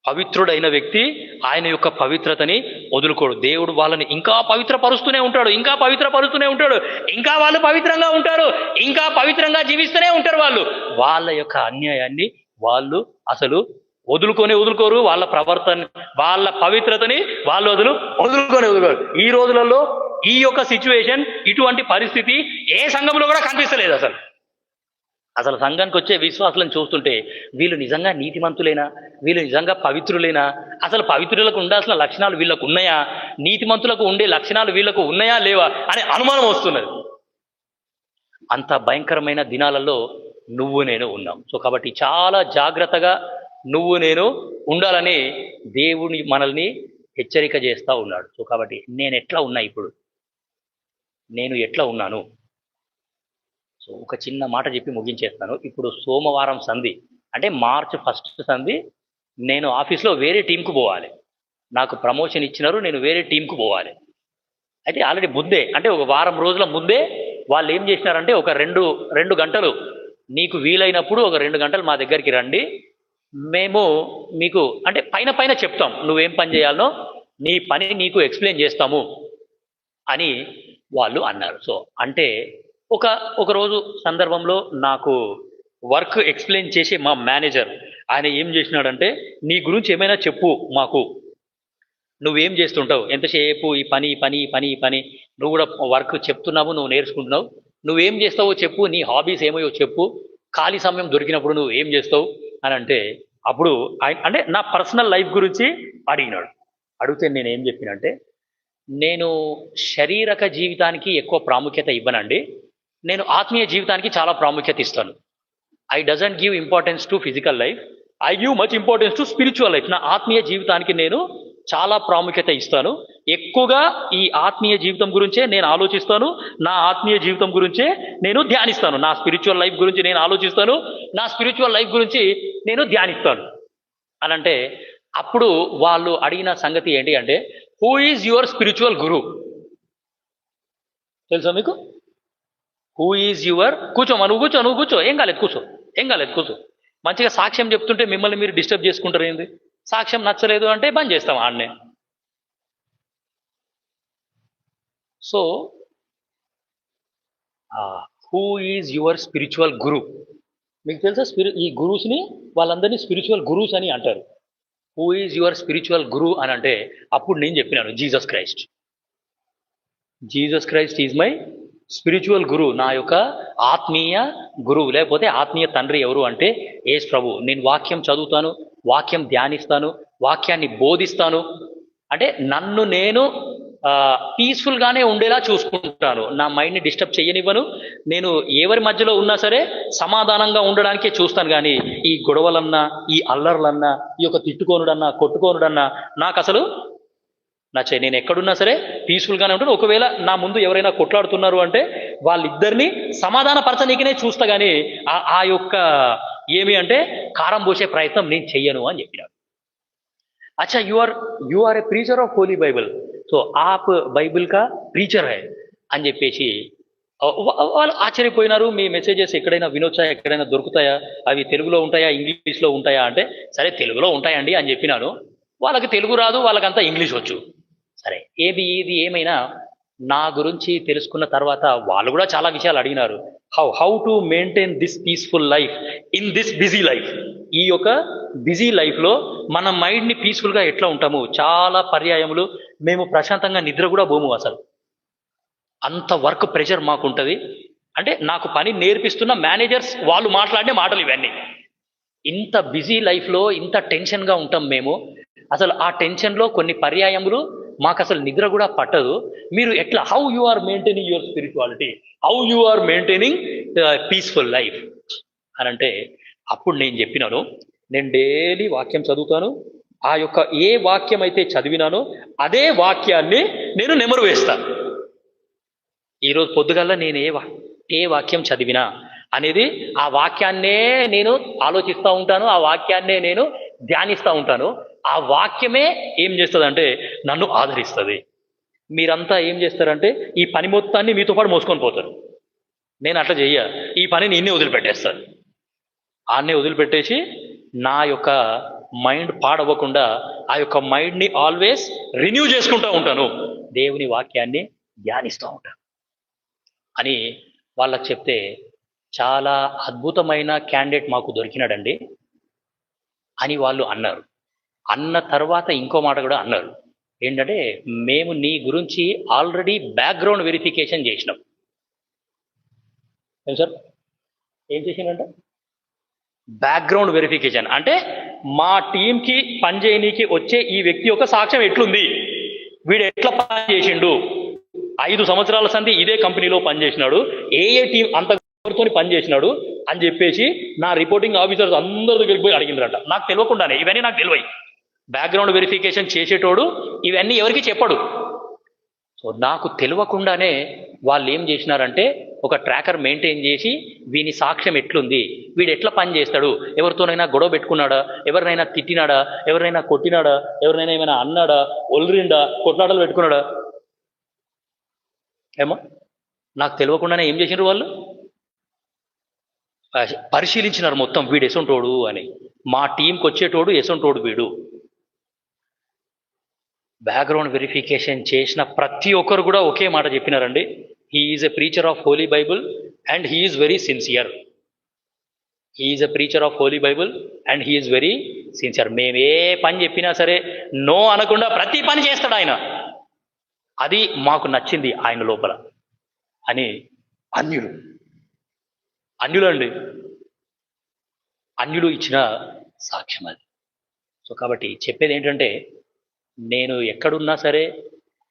పవిత్రుడైన వ్యక్తి ఆయన యొక్క పవిత్రతని వదులుకోడు. దేవుడు వాళ్ళని ఇంకా పవిత్రపరుస్తూనే ఉంటాడు, ఇంకా పవిత్రపరుస్తూనే ఉంటాడు, ఇంకా వాళ్ళు పవిత్రంగా ఉంటారు, ఇంకా పవిత్రంగా జీవిస్తూనే ఉంటారు. వాళ్ళ యొక్క అన్యాయాన్ని వాళ్ళు అసలు వదులుకోరు. వాళ్ళ ప్రవర్తన, వాళ్ళ పవిత్రతని వాళ్ళు వదులుకోరు. ఈ రోజులలో ఈ యొక్క సిచ్యువేషన్, ఇటువంటి పరిస్థితి ఏ సంఘంలో కూడా కనిపిస్తలేదు అసలు. అసలు సంఘానికి వచ్చే విశ్వాసులను చూస్తుంటే వీళ్ళు నిజంగా నీతిమంతులేనా, వీళ్ళు నిజంగా పవిత్రులేనా, అసలు పవిత్రులకు ఉండాల్సిన లక్షణాలు వీళ్ళకు ఉన్నాయా, నీతిమంతులకు ఉండే లక్షణాలు వీళ్ళకు ఉన్నాయా లేవా అనే అనుమానం వస్తున్నది. అంత భయంకరమైన దినాలలో నువ్వు నేను ఉన్నాం. సో కాబట్టి చాలా జాగ్రత్తగా నువ్వు నేను ఉండాలని దేవుని మనల్ని హెచ్చరిక చేస్తూ ఉన్నాడు. సో కాబట్టి నేను ఎట్లా ఉన్నా ఇప్పుడు, నేను ఎట్లా ఉన్నాను. సో ఒక చిన్న మాట చెప్పి ముగించేస్తాను. ఇప్పుడు సోమవారం సంధి అంటే మార్చ్ 1 సంధి నేను ఆఫీస్లో వేరే టీంకు పోవాలి. నాకు ప్రమోషన్ ఇచ్చినారు, నేను వేరే టీంకు పోవాలి. అయితే ఆల్రెడీ ముందే అంటే ఒక వారం రోజుల ముందే వాళ్ళు ఏం చేసినారంటే ఒక రెండు గంటలు నీకు వీలైనప్పుడు ఒక 2 గంటలు మా దగ్గరికి రండి, మేము మీకు అంటే పైన చెప్తాం నువ్వేం పని చేయాలనో, నీ పని నీకు ఎక్స్ప్లెయిన్ చేస్తాము అని వాళ్ళు అన్నారు. సో అంటే ఒక రోజు సందర్భంలో నాకు వర్క్ ఎక్స్ప్లెయిన్ చేసే మా మేనేజర్ ఆయన ఏం చేసినాడంటే, నీ గురించి ఏమైనా చెప్పు మాకు, నువ్వేం చేస్తుంటావు, ఎంతసేపు ఈ పని, నువ్వు కూడా వర్క్ చెప్తున్నావు, నువ్వు నేర్చుకుంటున్నావు, నువ్వేం చేస్తావో చెప్పు, నీ హాబీస్ ఏమో చెప్పు, ఖాళీ సమయం దొరికినప్పుడు నువ్వు ఏం చేస్తావు అని అంటే, అప్పుడు అంటే నా పర్సనల్ లైఫ్ గురించి అడిగినాడు. అడిగితే నేను ఏం చెప్పినంటే, నేను శారీరక జీవితానికి ఎక్కువ ప్రాముఖ్యత ఇవ్వనండి, నేను ఆత్మీయ జీవితానికి చాలా ప్రాముఖ్యత ఇస్తాను. I doesn't give importance to physical life, I give much importance to spiritual life. నా ఆత్మీయ జీవితానికి నేను చాలా ప్రాముఖ్యత ఇస్తాను. ఎక్కువగా ఈ ఆత్మీయ జీవితం గురించే నేను ఆలోచిస్తాను, నా ఆత్మీయ జీవితం గురించే నేను ధ్యానిస్తాను. నా స్పిరిచువల్ లైఫ్ గురించి నేను ఆలోచిస్తాను, నా స్పిరిచువల్ లైఫ్ గురించి నేను ధ్యానిస్తాను అని అంటే, అప్పుడు వాళ్ళు అడిగిన సంగతి ఏంటి అంటే, హూ ఈజ్ యువర్ స్పిరిచువల్ గురు? తెలుసా మీకు? హూ ఈజ్ యువర్, కూర్చోమా, నువ్వు కూర్చో, ఏం కాలేదు కూర్చో. మంచిగా సాక్ష్యం చెప్తుంటే మిమ్మల్ని మీరు డిస్టర్బ్ చేసుకుంటారు ఏంది? సాక్ష్యం నచ్చలేదు అంటే బంద్ చేస్తాం ఆడనే. So who is your spiritual guru? మీకు తెలుసా ఈ గురూస్ని వాళ్ళందరినీ స్పిరిచువల్ గురూస్ అని అంటారు. Who is your spiritual guru అని అంటే, అప్పుడు నేను చెప్పినాను Jesus Christ is my spiritual guru. నా యొక్క ఆత్మీయ గురువు, లేకపోతే ఆత్మీయ తండ్రి ఎవరు అంటే యేసు ప్రభు. నేను వాక్యం చదువుతాను, వాక్యం ధ్యానిస్తాను, వాక్యాన్ని బోధిస్తాను. అంటే నన్ను నేను పీస్ఫుల్గానే ఉండేలా చూసుకుంటాను, నా మైండ్ని డిస్టర్బ్ చేయనివ్వను. నేను ఎవరి మధ్యలో ఉన్నా సరే సమాధానంగా ఉండడానికే చూస్తాను, కానీ ఈ గొడవలన్నా, ఈ అల్లర్లన్నా, ఈ యొక్క తిట్టుకోనుడన్నా, కొట్టుకోనుడన్నా నాకు అసలు నచ్చే. నేను ఎక్కడున్నా సరే పీస్ఫుల్గానే ఉంటాను. ఒకవేళ నా ముందు ఎవరైనా కొట్లాడుతున్నారు అంటే వాళ్ళిద్దరిని సమాధాన పరచనీకినే చూస్తా, కానీ ఆ యొక్క ఏమి అంటే కారం పోసే ప్రయత్నం నేను చెయ్యను అని చెప్పినాడు. अच्छा you are a preacher of holy Bible, so आप బైబిల్ కా ప్రీచర్ హై అని చెప్పేసి వాళ్ళు ఆశ్చర్యపోయినారు. మీ మెసేజెస్ ఎక్కడైనా వినొచ్చా, ఎక్కడైనా దొరుకుతాయా, అవి తెలుగులో ఉంటాయా, ఇంగ్లీష్లో ఉంటాయా అంటే, సరే తెలుగులో ఉంటాయండి అని చెప్పినాను. వాళ్ళకి తెలుగు రాదు, వాళ్ళకంతా ఇంగ్లీష్ వచ్చు. సరే ఇది ఏమైనా నా గురించి తెలుసుకున్న తర్వాత వాళ్ళు కూడా చాలా విషయాలు అడిగినారు. How to maintain this peaceful life in this busy life. ఈ యొక్క బిజీ లైఫ్లో మన మైండ్ని పీస్ఫుల్గా ఎట్లా ఉంటాము. చాలా పర్యాయములు మేము ప్రశాంతంగా నిద్ర కూడా పోము, అసలు అంత వర్క్ ప్రెషర్ మాకు ఉంటుంది. అంటే నాకు పని నేర్పిస్తున్న మేనేజర్స్ వాళ్ళు మాట్లాడే మాటలు ఇవన్నీ. ఇంత బిజీ లైఫ్లో ఇంత టెన్షన్గా ఉంటాం మేము. అసలు ఆ టెన్షన్లో కొన్ని పర్యాయములు మాకు అసలు నిద్ర కూడా పట్టదు. మీరు ఎట్లా, how you are maintaining your spirituality, how you are maintaining peaceful life అని అంటే, అప్పుడు నేను చెప్పినాను, నేను డైలీ వాక్యం చదువుతాను. ఆ యొక్క ఏ వాక్యం అయితే చదివినానో అదే వాక్యాన్ని నేను నెమరు వేస్తాను. ఈరోజు పొద్దుగల్లా నేను ఏ వాక్యం చదివినా అనేది ఆ వాక్యాన్నే నేను ఆలోచిస్తూ ఉంటాను, ఆ వాక్యాన్నే నేను ధ్యానిస్తూ ఉంటాను. ఆ వాక్యమే ఏం చేస్తుందంటే నన్ను ఆదరిస్తుంది. మీరంతా ఏం చేస్తారంటే ఈ పని మొత్తాన్ని మీతో పాటు మోసుకొని పోతారు. నేను అట్లా చెయ్య, ఈ పని నిన్నే వదిలిపెట్టేస్తాను. ఆన్నే వదిలిపెట్టేసి నా యొక్క మైండ్ పాడవ్వకుండా ఆ యొక్క మైండ్ని ఆల్వేస్ రిన్యూ చేసుకుంటూ ఉంటాను, దేవుని వాక్యాన్ని ధ్యానిస్తూ ఉంటాను అని వాళ్ళకి చెప్తే, చాలా అద్భుతమైన క్యాండిడేట్ మాకు దొరికినాడండి అని వాళ్ళు అన్నారు. అన్న తర్వాత ఇంకో మాట కూడా అన్నారు. ఏంటంటే, మేము నీ గురించి ఆల్రెడీ బ్యాక్గ్రౌండ్ వెరిఫికేషన్ చేసినాం. ఏం సార్, ఏం చేసిండంట? Background verification. అంటే మా టీంకి పనిచేయనీకి వచ్చే ఈ వ్యక్తి యొక్క సాక్ష్యం ఎట్లుంది, వీడు ఎట్లా పని చేసిండు, 5 సంవత్సరాల సంది ఇదే కంపెనీలో పనిచేసినాడు, ఏ టీం అంత పనిచేసినాడు అని చెప్పేసి నా రిపోర్టింగ్ ఆఫీసర్స్ అందరి దగ్గరికి పోయి అడిగిండ్రంట. నాకు తెలియకుండానే, ఇవన్నీ నాకు తెలివై. బ్యాక్గ్రౌండ్ వెరిఫికేషన్ చేసేటోడు ఇవన్నీ ఎవరికి చెప్పడు. సో నాకు తెలియకుండానే వాళ్ళు ఏం చేసినారంటే ఒక ట్రాకర్ మెయింటైన్ చేసి వీని సాక్ష్యం ఎట్లుంది, వీడు ఎట్లా పని చేస్తాడు, ఎవరితోనైనా గొడవ పెట్టుకున్నాడా, ఎవరినైనా తిట్టినాడా, ఎవరినైనా కొట్టినాడా, ఎవరినైనా ఏమైనా అన్నాడా, ఒలిరిండా, కొట్లాటలు పెట్టుకున్నాడా ఏమో నాకు తెలియకుండానే ఏం చేసినారు వాళ్ళు, పరిశీలించినారు మొత్తం, వీడు ఎసొంటోడు అని. మా టీంకి వచ్చేటోడు ఎసొంటోడు వీడు. బ్యాక్గ్రౌండ్ వెరిఫికేషన్ చేసిన ప్రతి ఒక్కరు కూడా ఒకే మాట చెప్పినారండి, he is a preacher of holy Bible and he is very sincere. He is a preacher of holy Bible and he is very sincere. మేము ఏ పని చెప్పినా సరే నో అనకుండా ప్రతి పని చేస్తాడు ఆయన, అది మాకు నచ్చింది ఆయన లోపల అని. అన్యులండి, అన్యులు ఇచ్చిన సాక్ష్యం అది. సో కాబట్టి చెప్పేది ఏంటంటే, నేను ఎక్కడున్నా సరే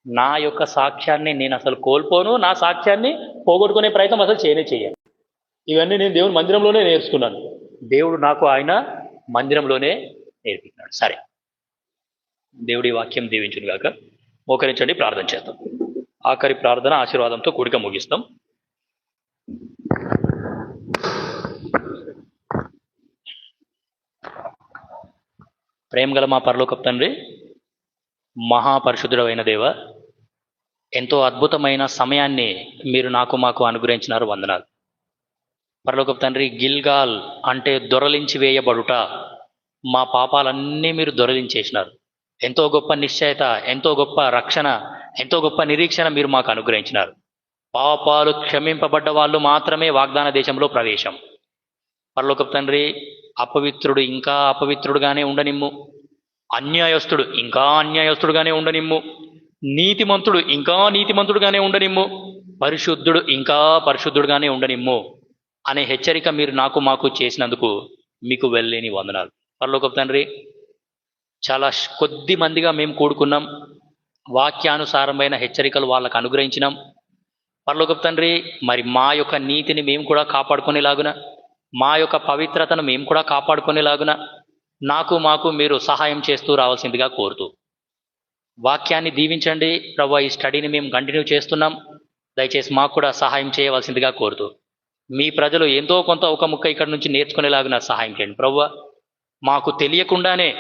నా యొక్క సాక్ష్యాన్ని నేను అసలు కోల్పోను, నా సాక్ష్యాన్ని పోగొట్టుకునే ప్రయత్నం అసలు చేయను. ఇవన్నీ నేను దేవుని మందిరంలోనే నేర్చుకున్నాను, దేవుడు నాకు ఆయన మందిరంలోనే నేర్పించాడు. సరే, దేవుడి వాక్యం దీవించును గాక. మోకరించండి, ప్రార్థన చేద్దాం. ఆఖరి ప్రార్థన ఆశీర్వాదంతో కూడిక ముగిస్తాం. ప్రేమగల మా పరలోకపు తండ్రి, మహాపరిశుద్ధుడైన దేవ, ఎంతో అద్భుతమైన సమయాన్ని మీరు నాకు మాకు అనుగ్రహించినారు, వందనాలు. పరలోకపు తండ్రి, గిల్గాల్ అంటే దొరలించి వేయబడుట, మా పాపాలన్నీ మీరు దొరలించేసినారు. ఎంతో గొప్ప నిశ్చయత, ఎంతో గొప్ప రక్షణ, ఎంతో గొప్ప నిరీక్షణ మీరు మాకు అనుగ్రహించినారు. పాపాలు క్షమింపబడ్డ వాళ్ళు మాత్రమే వాగ్దాన దేశంలో ప్రవేశం. పరలోకపు తండ్రి, అపవిత్రుడు ఇంకా అపవిత్రుడుగానే ఉండనిమ్ము, అన్యాయస్తుడు ఇంకా అన్యాయస్తుడుగానే ఉండనిమ్ము, నీతిమంతుడు ఇంకా నీతిమంతుడుగానే ఉండనిమ్ము, పరిశుద్ధుడు ఇంకా పరిశుద్ధుడుగానే ఉండనిమ్ము అనే హెచ్చరిక మీరు నాకు మాకు చేసినందుకు మీకు వెళ్ళలేని వందనాలు. పరలోకపు తండ్రి, చాలా కొద్ది మందిగా మేము కూడుకున్నాం, వాక్యానుసారమైన హెచ్చరికలు వాళ్ళకు అనుగ్రహించినాం. పరలోకపు తండ్రి, మరి మా యొక్క నీతిని మేము కూడా కాపాడుకునేలాగున, మా యొక్క పవిత్రతను మేము కూడా కాపాడుకునేలాగున నాకు మాకు మీరు సహాయం చేస్తూ రావాల్సిందిగా కోరుతూ, వాక్యాన్ని దీవించండి ప్రభువా. ఈ స్టడీని మేము కంటిన్యూ చేస్తున్నాం, దయచేసి మాకు కూడా సహాయం చేయవలసిందిగా కోరుతూ, మీ ప్రజలు ఎంతో కొంత ఒక ముక్క ఇక్కడి నుంచి నేర్చుకునేలాగున సహాయం చేయండి ప్రభువా. మాకు తెలియకుండానే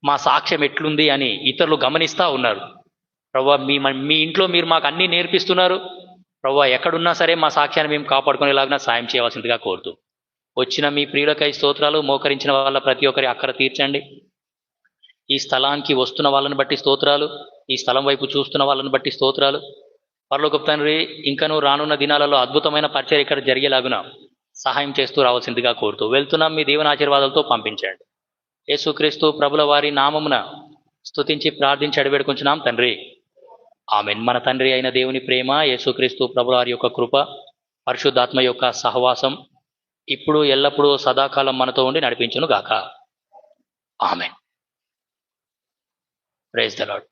మా సాక్ష్యం ఎట్లుంది అని ఇతరులు గమనిస్తూ ఉన్నారు ప్రభువా. మీ ఇంట్లో మీరు మాకు అన్నీ నేర్పిస్తున్నారు ప్రభువా. ఎక్కడున్నా సరే మా సాక్ష్యాన్ని మేము కాపాడుకునేలాగా సాయం చేయవలసిందిగా కోరుతూ, వచ్చిన మీ ప్రియులకై స్తోత్రాలు. మోకరించిన వాళ్ళ ప్రతి ఒక్కరి అక్కర తీర్చండి. ఈ స్థలానికి వస్తున్న వాళ్ళని బట్టి స్తోత్రాలు, ఈ స్థలం వైపు చూస్తున్న వాళ్ళని బట్టి స్తోత్రాలు. పరలోకపు తండ్రి, ఇంకనూ రానున్న దినాలలో అద్భుతమైన పరిచయం ఇక్కడ జరిగేలాగున సహాయం చేస్తూ రావాల్సిందిగా కోరుతూ వెళ్తున్నాం. మీ దేవుని ఆశీర్వాదాలతో పంపించండి. యేసుక్రీస్తు ప్రభుల వారి నామమున స్తుతించి ప్రార్థించి అడివేడుకుంటున్నాం తండ్రి, ఆమేన్. మన తండ్రి అయిన దేవుని ప్రేమ, యేసుక్రీస్తు ప్రభుల వారి యొక్క కృప, పరిశుద్ధాత్మ యొక్క సహవాసం ఇప్పుడు ఎల్లప్పుడూ సదాకాలం మనతో ఉండి నడిపించును గాక. ఆమేన్. Praise the lord.